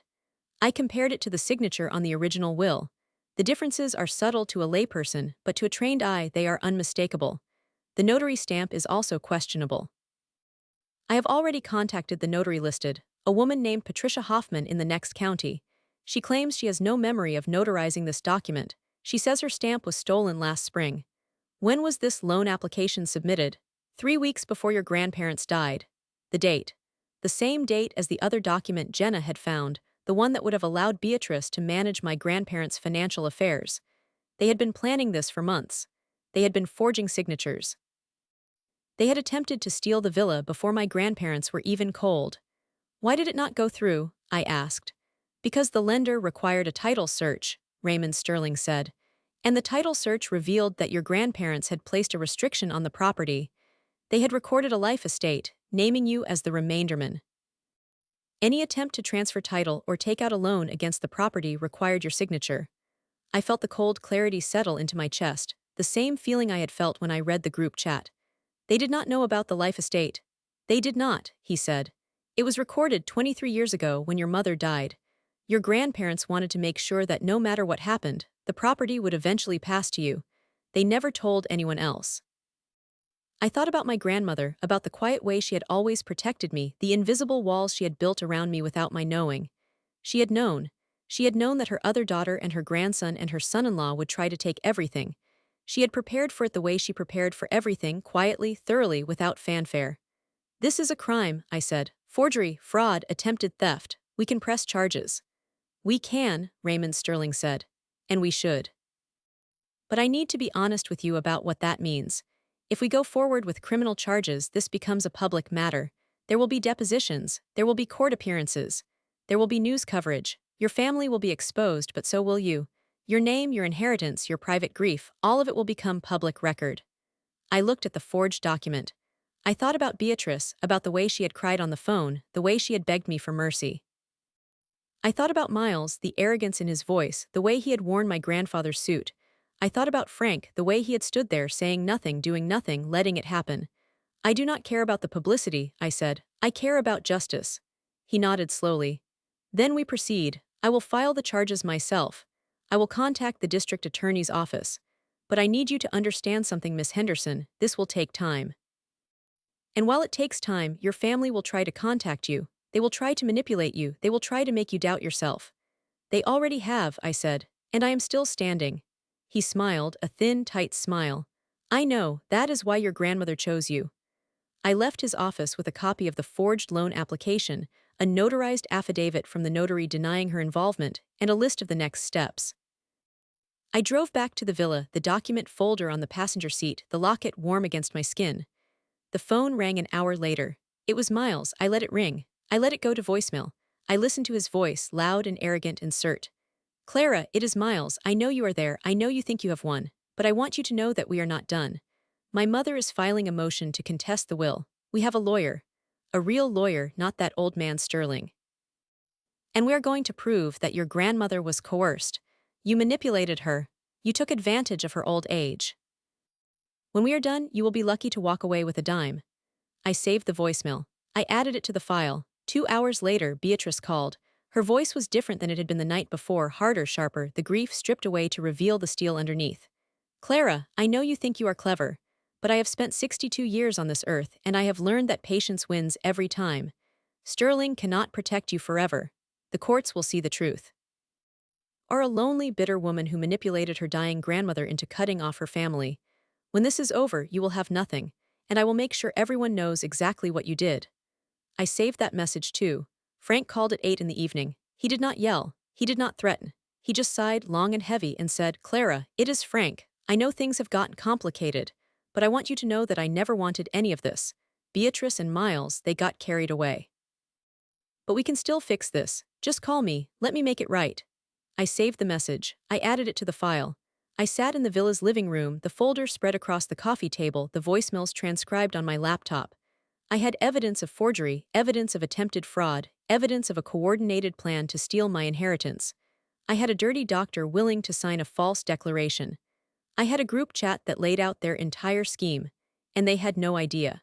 I compared it to the signature on the original will. The differences are subtle to a layperson, but to a trained eye they are unmistakable. The notary stamp is also questionable. I have already contacted the notary listed, a woman named Patricia Hoffman in the next county. She claims she has no memory of notarizing this document. She says her stamp was stolen last spring. When was this loan application submitted? 3 weeks before your grandparents died. The date. The same date as the other document Jenna had found, the one that would have allowed Beatrice to manage my grandparents' financial affairs. They had been planning this for months. They had been forging signatures. They had attempted to steal the villa before my grandparents were even cold. "Why did it not go through?" I asked. "Because the lender required a title search," Raymond Sterling said. "And the title search revealed that your grandparents had placed a restriction on the property. They had recorded a life estate, naming you as the remainderman. Any attempt to transfer title or take out a loan against the property required your signature." I felt the cold clarity settle into my chest, the same feeling I had felt when I read the group chat. "They did not know about the life estate." "They did not," he said. "It was recorded 23 years ago when your mother died. Your grandparents wanted to make sure that no matter what happened, the property would eventually pass to you. They never told anyone else." I thought about my grandmother, about the quiet way she had always protected me, the invisible walls she had built around me without my knowing. She had known. She had known that her other daughter and her grandson and her son-in-law would try to take everything. She had prepared for it the way she prepared for everything, quietly, thoroughly, without fanfare. "This is a crime," I said. "Forgery, fraud, attempted theft. We can press charges." "We can," Raymond Sterling said. "And we should. But I need to be honest with you about what that means. If we go forward with criminal charges, this becomes a public matter. There will be depositions, there will be court appearances, there will be news coverage. Your family will be exposed, but so will you. Your name, your inheritance, your private grief, all of it will become public record." I looked at the forged document. I thought about Beatrice, about the way she had cried on the phone, the way she had begged me for mercy. I thought about Miles, the arrogance in his voice, the way he had worn my grandfather's suit. I thought about Frank, the way he had stood there saying nothing, doing nothing, letting it happen. "I do not care about the publicity," I said. "I care about justice." He nodded slowly. "Then we proceed. I will file the charges myself. I will contact the district attorney's office. But I need you to understand something, Miss Henderson. This will take time. And while it takes time, your family will try to contact you. They will try to manipulate you. They will try to make you doubt yourself." "They already have," I said. "And I am still standing." He smiled, a thin, tight smile. "I know, that is why your grandmother chose you." I left his office with a copy of the forged loan application, a notarized affidavit from the notary denying her involvement, and a list of the next steps. I drove back to the villa, the document folder on the passenger seat, the locket warm against my skin. The phone rang an hour later. It was Miles. I let it ring. I let it go to voicemail. I listened to his voice, loud and arrogant and curt. "Clara, it is Miles. I know you are there. I know you think you have won. But I want you to know that we are not done. My mother is filing a motion to contest the will. We have a lawyer. A real lawyer, not that old man Sterling. And we are going to prove that your grandmother was coerced. You manipulated her. You took advantage of her old age. When we are done, you will be lucky to walk away with a dime." I saved the voicemail. I added it to the file. 2 hours later, Beatrice called. Her voice was different than it had been the night before, harder, sharper, the grief stripped away to reveal the steel underneath. Clara, I know you think you are clever, but I have spent 62 years on this earth, and I have learned that patience wins every time. Sterling cannot protect you forever. The courts will see the truth. Or a lonely, bitter woman who manipulated her dying grandmother into cutting off her family. When this is over, you will have nothing, and I will make sure everyone knows exactly what you did. I saved that message too. Frank called at 8 in the evening. He did not yell. He did not threaten. He just sighed long and heavy and said, Clara, it is Frank. I know things have gotten complicated, but I want you to know that I never wanted any of this. Beatrice and Miles, they got carried away. But we can still fix this. Just call me. Let me make it right. I saved the message. I added it to the file. I sat in the villa's living room, the folder spread across the coffee table, the voicemails transcribed on my laptop. I had evidence of forgery, evidence of attempted fraud, evidence of a coordinated plan to steal my inheritance. I had a dirty doctor willing to sign a false declaration. I had a group chat that laid out their entire scheme, and they had no idea.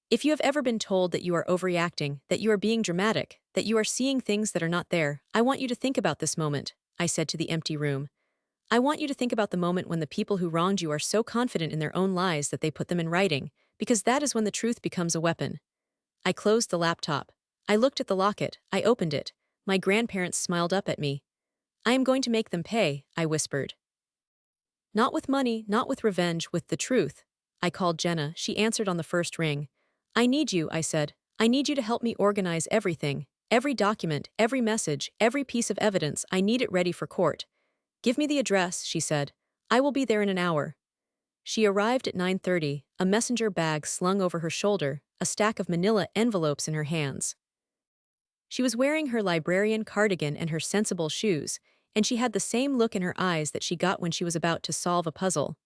If you have ever been told that you are overreacting, that you are being dramatic, that you are seeing things that are not there, I want you to think about this moment, I said to the empty room. I want you to think about the moment when the people who wronged you are so confident in their own lies that they put them in writing, because that is when the truth becomes a weapon. I closed the laptop. I looked at the locket. I opened it. My grandparents smiled up at me. I am going to make them pay, I whispered. Not with money, not with revenge, with the truth. I called Jenna. She answered on the first ring. I need you, I said. I need you to help me organize everything. Every document, every message, every piece of evidence, I need it ready for court. Give me the address, she said. I will be there in an hour. She arrived at 9:30, a messenger bag slung over her shoulder, a stack of manila envelopes in her hands. She was wearing her librarian cardigan and her sensible shoes, and she had the same look in her eyes that she got when she was about to solve a puzzle.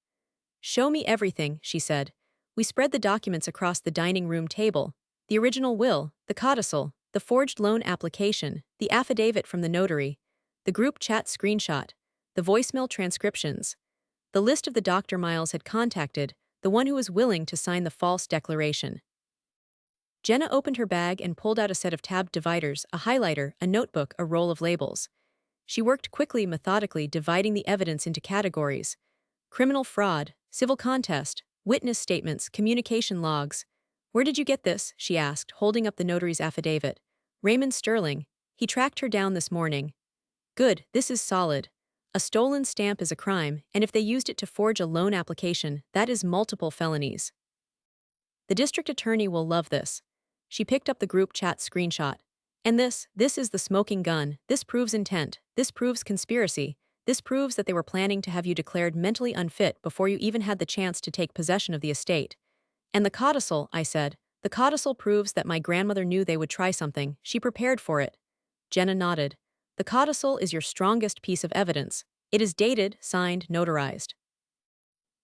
Show me everything, she said. We spread the documents across the dining room table. The original will, the codicil, the forged loan application, the affidavit from the notary, the group chat screenshot, the voicemail transcriptions, the list of the Dr. Miles had contacted, the one who was willing to sign the false declaration. Jenna opened her bag and pulled out a set of tabbed dividers, a highlighter, a notebook, a roll of labels. She worked quickly, methodically, dividing the evidence into categories: criminal fraud, civil contest, witness statements, communication logs. Where did you get this? She asked, holding up the notary's affidavit. Raymond Sterling. He tracked her down this morning. Good, this is solid. A stolen stamp is a crime, and if they used it to forge a loan application, that is multiple felonies. The district attorney will love this. She picked up the group chat screenshot. And this is the smoking gun. This proves intent. This proves conspiracy. This proves that they were planning to have you declared mentally unfit before you even had the chance to take possession of the estate. And the codicil, I said. The codicil proves that my grandmother knew they would try something. She prepared for it. Jenna nodded. The codicil is your strongest piece of evidence. It is dated, signed, notarized.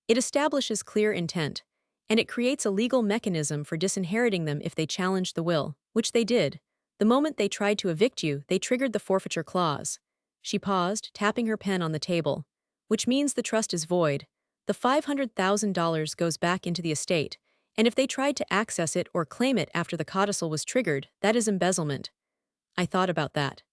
It establishes clear intent, and it creates a legal mechanism for disinheriting them if they challenge the will, which they did. The moment they tried to evict you, they triggered the forfeiture clause. She paused, tapping her pen on the table. Which means the trust is void. The $500,000 goes back into the estate, and if they tried to access it or claim it after the codicil was triggered, that is embezzlement. I thought about that.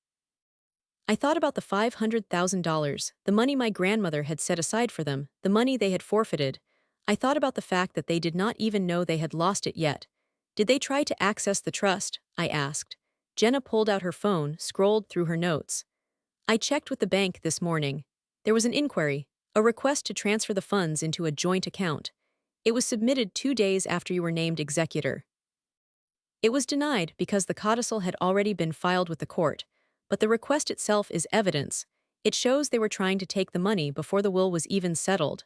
I thought about the $500,000, the money my grandmother had set aside for them, the money they had forfeited. I thought about the fact that they did not even know they had lost it yet. Did they try to access the trust? I asked. Jenna pulled out her phone, scrolled through her notes. I checked with the bank this morning. There was an inquiry, a request to transfer the funds into a joint account. It was submitted 2 days after you were named executor. It was denied because the codicil had already been filed with the court, but the request itself is evidence. It shows they were trying to take the money before the will was even settled.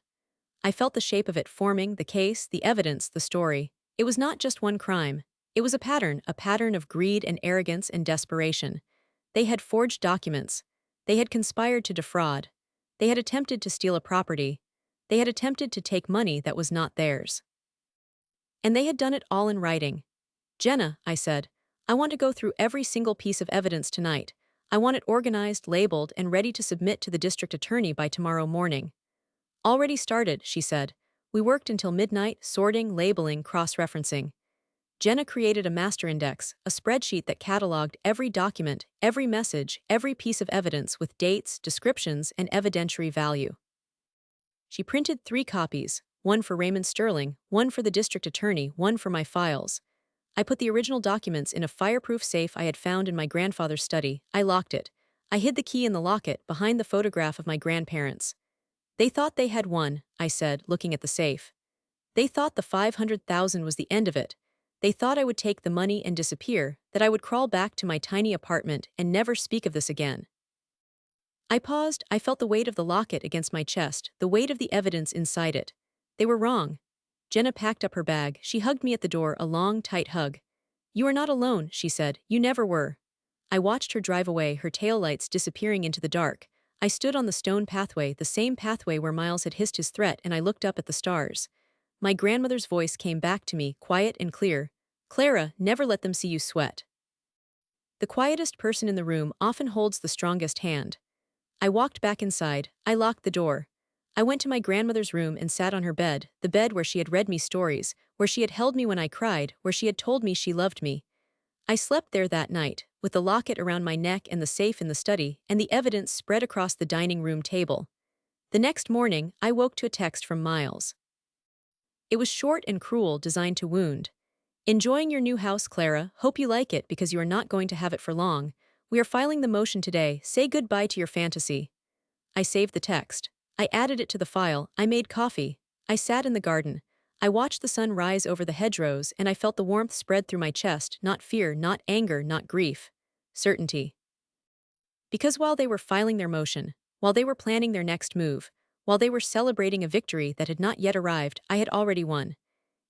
I felt the shape of it forming, the case, the evidence, the story. It was not just one crime. It was a pattern of greed and arrogance and desperation. They had forged documents. They had conspired to defraud. They had attempted to steal a property. They had attempted to take money that was not theirs. And they had done it all in writing. Jenna, I said, I want to go through every single piece of evidence tonight. I want it organized, labeled, and ready to submit to the district attorney by tomorrow morning. Already started, she said. We worked until midnight, sorting, labeling, cross-referencing. Jenna created a master index, a spreadsheet that cataloged every document, every message, every piece of evidence with dates, descriptions, and evidentiary value. She printed 3 copies, one for Raymond Sterling, one for the district attorney, one for my files. I put the original documents in a fireproof safe I had found in my grandfather's study. I locked it. I hid the key in the locket behind the photograph of my grandparents. They thought they had won, I said, looking at the safe. They thought the 500,000 was the end of it. They thought I would take the money and disappear, that I would crawl back to my tiny apartment and never speak of this again. I paused. I felt the weight of the locket against my chest, the weight of the evidence inside it. They were wrong. Jenna packed up her bag. She hugged me at the door, a long, tight hug. "You are not alone," she said. "You never were." I watched her drive away, her taillights disappearing into the dark. I stood on the stone pathway, the same pathway where Miles had hissed his threat, and I looked up at the stars. My grandmother's voice came back to me, quiet and clear. "Clara, never let them see you sweat." The quietest person in the room often holds the strongest hand. I walked back inside. I locked the door. I went to my grandmother's room and sat on her bed, the bed where she had read me stories, where she had held me when I cried, where she had told me she loved me. I slept there that night, with the locket around my neck and the safe in the study, and the evidence spread across the dining room table. The next morning, I woke to a text from Miles. It was short and cruel, designed to wound. "Enjoying your new house, Clara. Hope you like it because you are not going to have it for long. We are filing the motion today. Say goodbye to your fantasy." I saved the text. I added it to the file. I made coffee. I sat in the garden. I watched the sun rise over the hedgerows, and I felt the warmth spread through my chest, not fear, not anger, not grief. Certainty. Because while they were filing their motion, while they were planning their next move, while they were celebrating a victory that had not yet arrived, I had already won.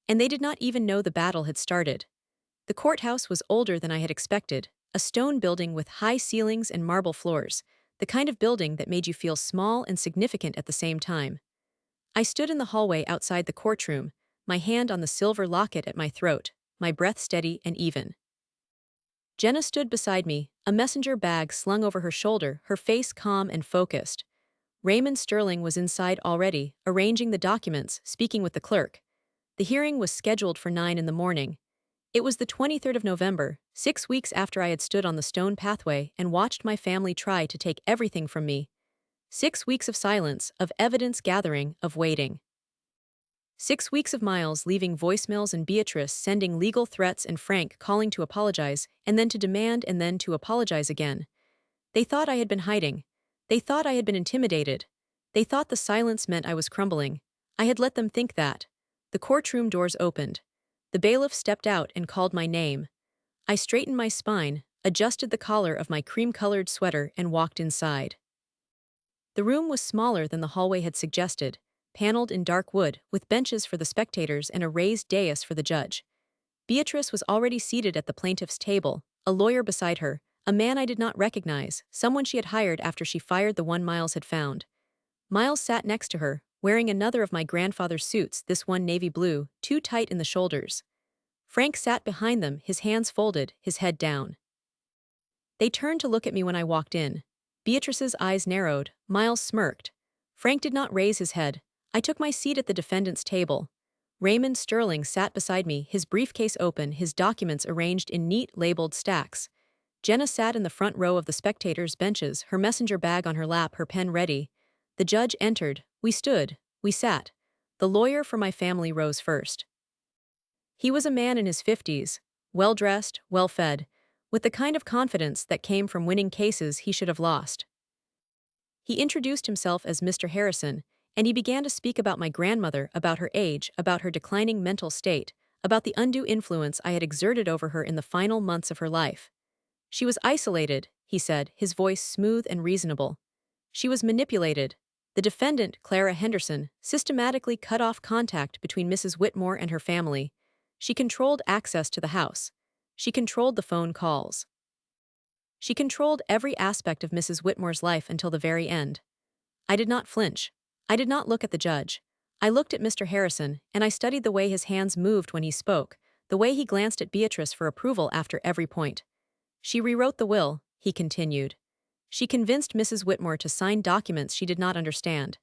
And they did not even know the battle had started. The courthouse was older than I had expected, a stone building with high ceilings and marble floors, the kind of building that made you feel small and significant at the same time. I stood in the hallway outside the courtroom, my hand on the silver locket at my throat, my breath steady and even. Jenna stood beside me, a messenger bag slung over her shoulder, her face calm and focused. Raymond Sterling was inside already, arranging the documents, speaking with the clerk. The hearing was scheduled for 9 in the morning. It was the 23rd of November, 6 weeks after I had stood on the stone pathway and watched my family try to take everything from me. 6 weeks of silence, of evidence gathering, of waiting. 6 weeks of Miles leaving voicemails and Beatrice sending legal threats and Frank calling to apologize, and then to demand and then to apologize again. They thought I had been hiding. They thought I had been intimidated. They thought the silence meant I was crumbling. I had let them think that. The courtroom doors opened. The bailiff stepped out and called my name. I straightened my spine, adjusted the collar of my cream-colored sweater, and walked inside. The room was smaller than the hallway had suggested, paneled in dark wood, with benches for the spectators and a raised dais for the judge. Beatrice was already seated at the plaintiff's table, a lawyer beside her, a man I did not recognize, someone she had hired after she fired the one Miles had found. Miles sat next to her, wearing another of my grandfather's suits, this one navy blue, too tight in the shoulders. Frank sat behind them, his hands folded, his head down. They turned to look at me when I walked in. Beatrice's eyes narrowed, Miles smirked. Frank did not raise his head. I took my seat at the defendant's table. Raymond Sterling sat beside me, his briefcase open, his documents arranged in neat, labeled stacks. Jenna sat in the front row of the spectators' benches, her messenger bag on her lap, her pen ready. The judge entered. We stood. We sat. The lawyer for my family rose first. He was a man in his 50s, well-dressed, well-fed, with the kind of confidence that came from winning cases he should have lost. He introduced himself as Mr. Harrison, and he began to speak about my grandmother, about her age, about her declining mental state, about the undue influence I had exerted over her in the final months of her life. She was isolated, he said, his voice smooth and reasonable. She was manipulated. The defendant, Clara Henderson, systematically cut off contact between Mrs. Whitmore and her family. She controlled access to the house. She controlled the phone calls. She controlled every aspect of Mrs. Whitmore's life until the very end. I did not flinch. I did not look at the judge. I looked at Mr. Harrison, and I studied the way his hands moved when he spoke, the way he glanced at Beatrice for approval after every point. She rewrote the will, he continued. She convinced Mrs. Whitmore to sign documents she did not understand.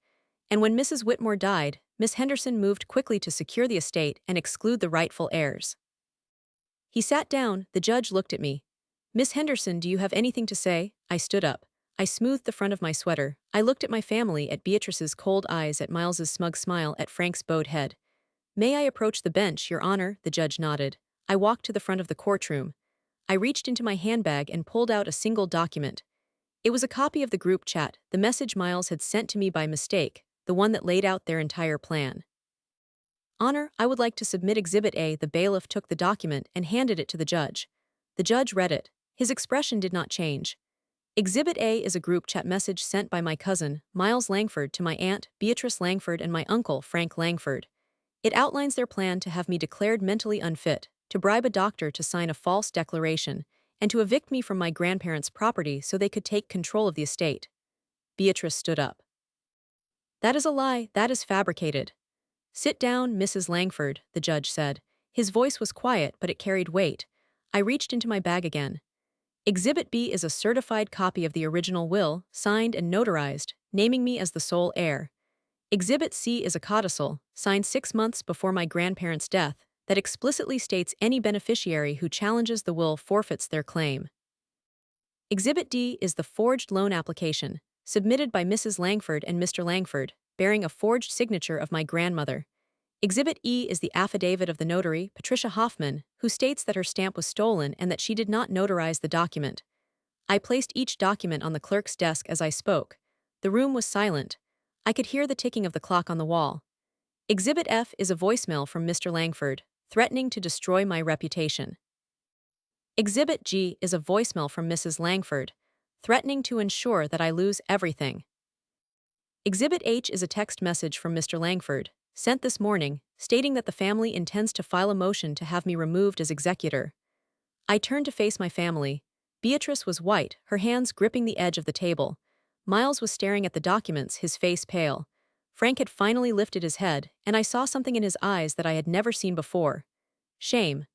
And when Mrs. Whitmore died, Miss Henderson moved quickly to secure the estate and exclude the rightful heirs. He sat down, the judge looked at me. Miss Henderson, do you have anything to say? I stood up. I smoothed the front of my sweater. I looked at my family, at Beatrice's cold eyes, at Miles's smug smile, at Frank's bowed head. May I approach the bench, Your Honor? The judge nodded. I walked to the front of the courtroom. I reached into my handbag and pulled out a single document. It was a copy of the group chat, the message Miles had sent to me by mistake, the one that laid out their entire plan. Honor, I would like to submit Exhibit A. The bailiff took the document and handed it to the judge. The judge read it. His expression did not change. Exhibit A is a group chat message sent by my cousin, Miles Langford, to my aunt, Beatrice Langford, and my uncle, Frank Langford. It outlines their plan to have me declared mentally unfit, to bribe a doctor to sign a false declaration, and to evict me from my grandparents' property so they could take control of the estate. Beatrice stood up. That is a lie, that is fabricated. Sit down, Mrs. Langford, the judge said. His voice was quiet, but it carried weight. I reached into my bag again. Exhibit B is a certified copy of the original will, signed and notarized, naming me as the sole heir. Exhibit C is a codicil, signed 6 months before my grandparents' death, that explicitly states any beneficiary who challenges the will forfeits their claim. Exhibit D is the forged loan application, submitted by Mrs. Langford and Mr. Langford, bearing a forged signature of my grandmother. Exhibit E is the affidavit of the notary, Patricia Hoffman, who states that her stamp was stolen and that she did not notarize the document. I placed each document on the clerk's desk as I spoke. The room was silent. I could hear the ticking of the clock on the wall. Exhibit F is a voicemail from Mr. Langford, threatening to destroy my reputation. Exhibit G is a voicemail from Mrs. Langford, threatening to ensure that I lose everything. Exhibit H is a text message from Mr. Langford, sent this morning, stating that the family intends to file a motion to have me removed as executor. I turned to face my family. Beatrice was white, her hands gripping the edge of the table. Miles was staring at the documents, his face pale. Frank had finally lifted his head, and I saw something in his eyes that I had never seen before. Shame.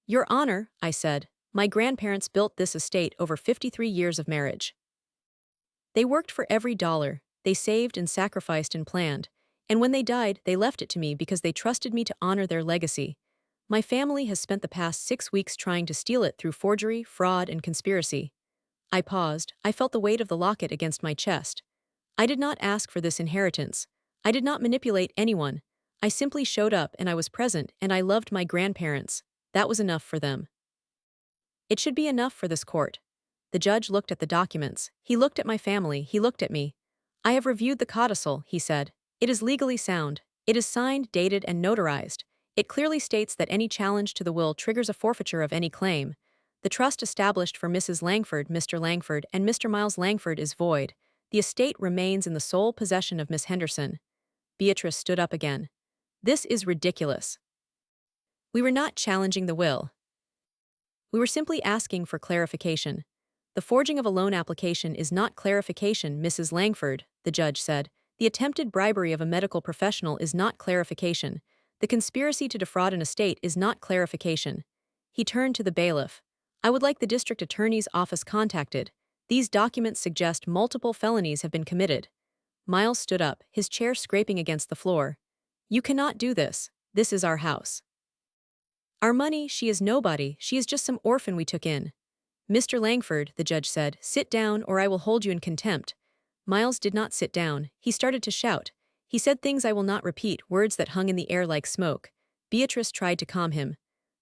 Your Honor, I said, my grandparents built this estate over 53 years of marriage. They worked for every dollar. They saved and sacrificed and planned, and when they died, they left it to me because they trusted me to honor their legacy. My family has spent the past 6 weeks trying to steal it through forgery, fraud, and conspiracy. I paused. I felt the weight of the locket against my chest. I did not ask for this inheritance. I did not manipulate anyone. I simply showed up and I was present and I loved my grandparents. That was enough for them. It should be enough for this court. The judge looked at the documents. He looked at my family. He looked at me. I have reviewed the codicil, he said. It is legally sound. It is signed, dated, and notarized. It clearly states that any challenge to the will triggers a forfeiture of any claim. The trust established for Mrs. Langford, Mr. Langford, and Mr. Miles Langford is void. The estate remains in the sole possession of Miss Henderson. Beatrice stood up again. This is ridiculous. We were not challenging the will. We were simply asking for clarification. The forging of a loan application is not clarification, Mrs. Langford, the judge said. The attempted bribery of a medical professional is not clarification. The conspiracy to defraud an estate is not clarification. He turned to the bailiff. I would like the district attorney's office contacted. These documents suggest multiple felonies have been committed. Miles stood up, his chair scraping against the floor. You cannot do this. This is our house. Our money, she is nobody, she is just some orphan we took in. Mr. Langford, the judge said, sit down or I will hold you in contempt. Miles did not sit down. He started to shout. He said things I will not repeat, words that hung in the air like smoke. Beatrice tried to calm him.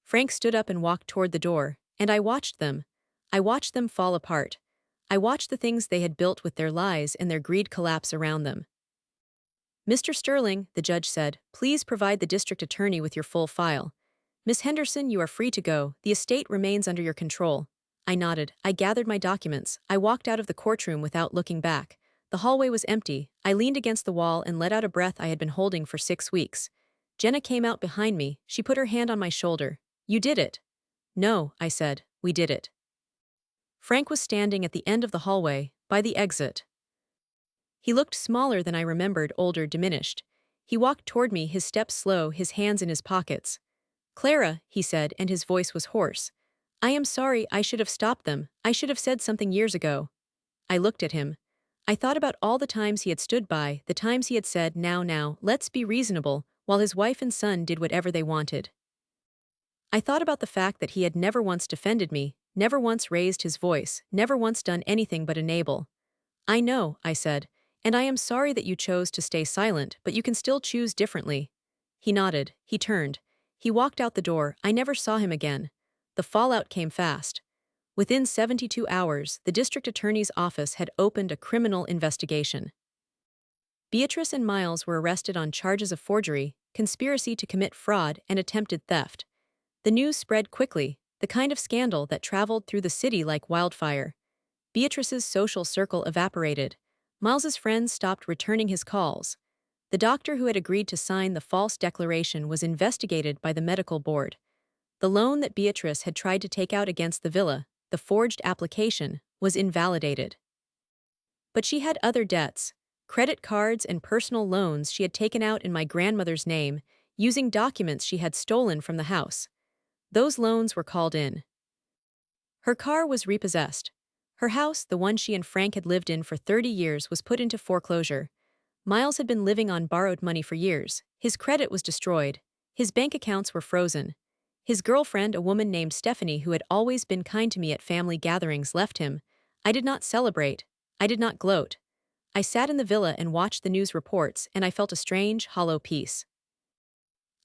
Frank stood up and walked toward the door, and I watched them. I watched them fall apart. I watched the things they had built with their lies and their greed collapse around them. Mr. Sterling, the judge said, please provide the district attorney with your full file. Miss Henderson, you are free to go. The estate remains under your control. I nodded. I gathered my documents. I walked out of the courtroom without looking back. The hallway was empty. I leaned against the wall and let out a breath I had been holding for 6 weeks. Jenna came out behind me. She put her hand on my shoulder. You did it. No, I said. We did it. Frank was standing at the end of the hallway, by the exit. He looked smaller than I remembered, older, diminished. He walked toward me, his steps slow, his hands in his pockets. Clara, he said, and his voice was hoarse. I am sorry, I should have stopped them. I should have said something years ago. I looked at him. I thought about all the times he had stood by, the times he had said, now, let's be reasonable, while his wife and son did whatever they wanted. I thought about the fact that he had never once defended me, never once raised his voice, never once done anything but enable. I know, I said, and I am sorry that you chose to stay silent, but you can still choose differently. He nodded, he turned. He walked out the door, I never saw him again. The fallout came fast. Within 72 hours, the district attorney's office had opened a criminal investigation. Beatrice and Miles were arrested on charges of forgery, conspiracy to commit fraud, and attempted theft. The news spread quickly, the kind of scandal that traveled through the city like wildfire. Beatrice's social circle evaporated. Miles's friends stopped returning his calls. The doctor who had agreed to sign the false declaration was investigated by the medical board. The loan that Beatrice had tried to take out against the villa, the forged application, was invalidated. But she had other debts, credit cards and personal loans she had taken out in my grandmother's name, using documents she had stolen from the house. Those loans were called in. Her car was repossessed. Her house, the one she and Frank had lived in for 30 years, was put into foreclosure. Miles had been living on borrowed money for years. His credit was destroyed. His bank accounts were frozen. His girlfriend, a woman named Stephanie who had always been kind to me at family gatherings, left him. I did not celebrate. I did not gloat. I sat in the villa and watched the news reports, and I felt a strange, hollow peace.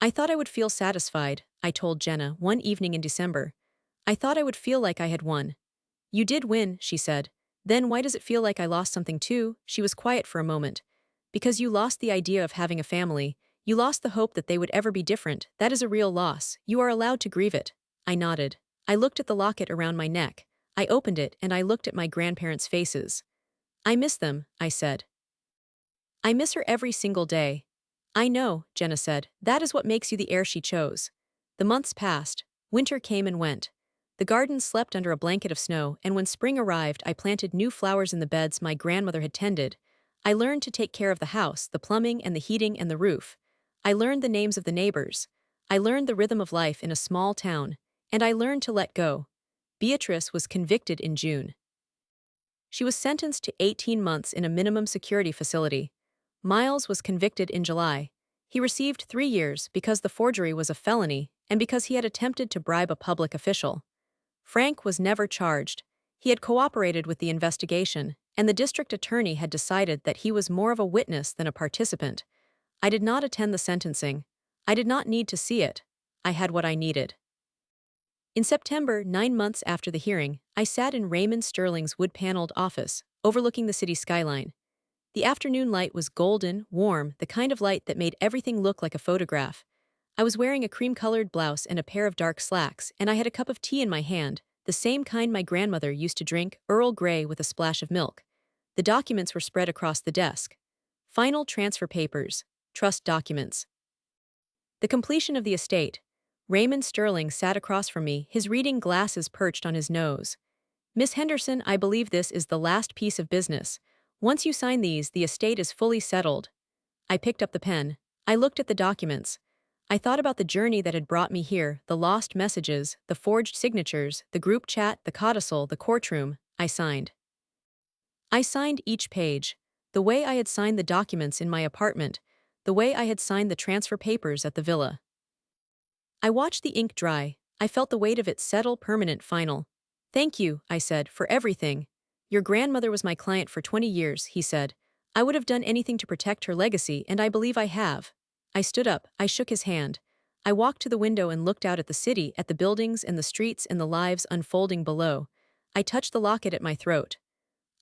I thought I would feel satisfied, I told Jenna one evening in December. I thought I would feel like I had won. You did win, she said. Then why does it feel like I lost something too? She was quiet for a moment. Because you lost the idea of having a family. You lost the hope that they would ever be different. That is a real loss. You are allowed to grieve it. I nodded. I looked at the locket around my neck. I opened it and I looked at my grandparents' faces. I miss them, I said. I miss her every single day. I know, Jenna said. That is what makes you the heir she chose. The months passed. Winter came and went. The garden slept under a blanket of snow, and when spring arrived, I planted new flowers in the beds my grandmother had tended. I learned to take care of the house, the plumbing and the heating and the roof. I learned the names of the neighbors. I learned the rhythm of life in a small town. And I learned to let go. Beatrice was convicted in June. She was sentenced to 18 months in a minimum security facility. Miles was convicted in July. He received 3 years because the forgery was a felony and because he had attempted to bribe a public official. Frank was never charged. He had cooperated with the investigation, and the district attorney had decided that he was more of a witness than a participant. I did not attend the sentencing. I did not need to see it. I had what I needed. In September, 9 months after the hearing, I sat in Raymond Sterling's wood-paneled office, overlooking the city skyline. The afternoon light was golden, warm, the kind of light that made everything look like a photograph. I was wearing a cream-colored blouse and a pair of dark slacks, and I had a cup of tea in my hand, the same kind my grandmother used to drink, Earl Grey with a splash of milk. The documents were spread across the desk. Final transfer papers, trust documents. The completion of the estate. Raymond Sterling sat across from me, his reading glasses perched on his nose. Miss Henderson, I believe this is the last piece of business. Once you sign these, the estate is fully settled. I picked up the pen. I looked at the documents. I thought about the journey that had brought me here, the lost messages, the forged signatures, the group chat, the codicil, the courtroom. I signed. I signed each page, the way I had signed the documents in my apartment, the way I had signed the transfer papers at the villa. I watched the ink dry. I felt the weight of it settle, permanent, final. Thank you, I said, for everything. Your grandmother was my client for 20 years, he said. I would have done anything to protect her legacy, and I believe I have. I stood up, I shook his hand. I walked to the window and looked out at the city, at the buildings and the streets and the lives unfolding below. I touched the locket at my throat.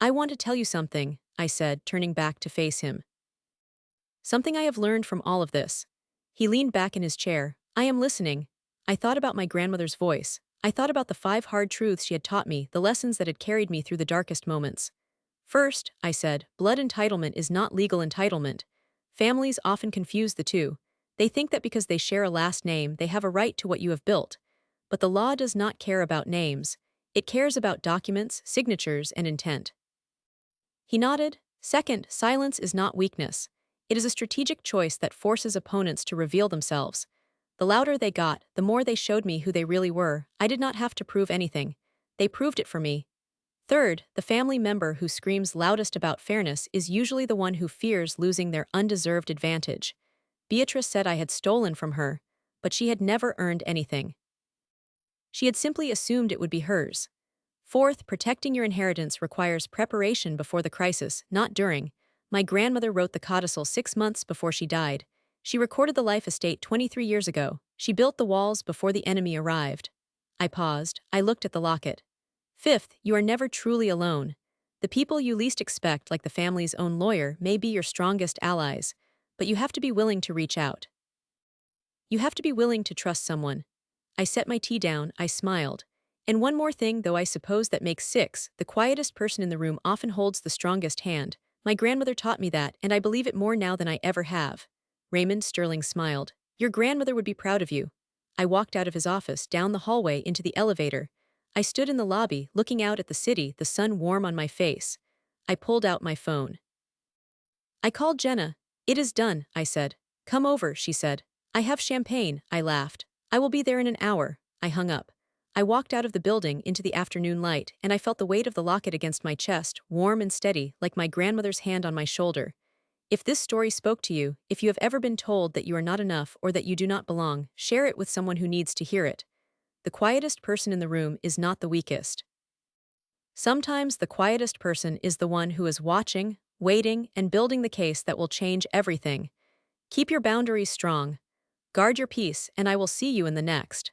I want to tell you something, I said, turning back to face him. Something I have learned from all of this. He leaned back in his chair. I am listening. I thought about my grandmother's voice. I thought about the 5 hard truths she had taught me, the lessons that had carried me through the darkest moments. First, I said, blood entitlement is not legal entitlement. Families often confuse the two. They think that because they share a last name, they have a right to what you have built. But the law does not care about names. It cares about documents, signatures, and intent. He nodded. Second, silence is not weakness. It is a strategic choice that forces opponents to reveal themselves. The louder they got, the more they showed me who they really were. I did not have to prove anything. They proved it for me. Third, the family member who screams loudest about fairness is usually the one who fears losing their undeserved advantage. Beatrice said I had stolen from her, but she had never earned anything. She had simply assumed it would be hers. Fourth, protecting your inheritance requires preparation before the crisis, not during. My grandmother wrote the codicil 6 months before she died. She recorded the life estate 23 years ago. She built the walls before the enemy arrived. I paused. I looked at the locket. Fifth, you are never truly alone. The people you least expect, like the family's own lawyer, may be your strongest allies, but you have to be willing to reach out. You have to be willing to trust someone. I set my tea down, I smiled. And one more thing, though I suppose that makes six, the quietest person in the room often holds the strongest hand. My grandmother taught me that, and I believe it more now than I ever have. Raymond Sterling smiled. Your grandmother would be proud of you. I walked out of his office, down the hallway, into the elevator. I stood in the lobby, looking out at the city, the sun warm on my face. I pulled out my phone. I called Jenna. It is done, I said. Come over, she said. I have champagne, I laughed. I will be there in an hour. I hung up. I walked out of the building into the afternoon light, and I felt the weight of the locket against my chest, warm and steady, like my grandmother's hand on my shoulder. If this story spoke to you, if you have ever been told that you are not enough or that you do not belong, share it with someone who needs to hear it. The quietest person in the room is not the weakest. Sometimes the quietest person is the one who is watching, waiting, and building the case that will change everything. Keep your boundaries strong. Guard your peace, and I will see you in the next.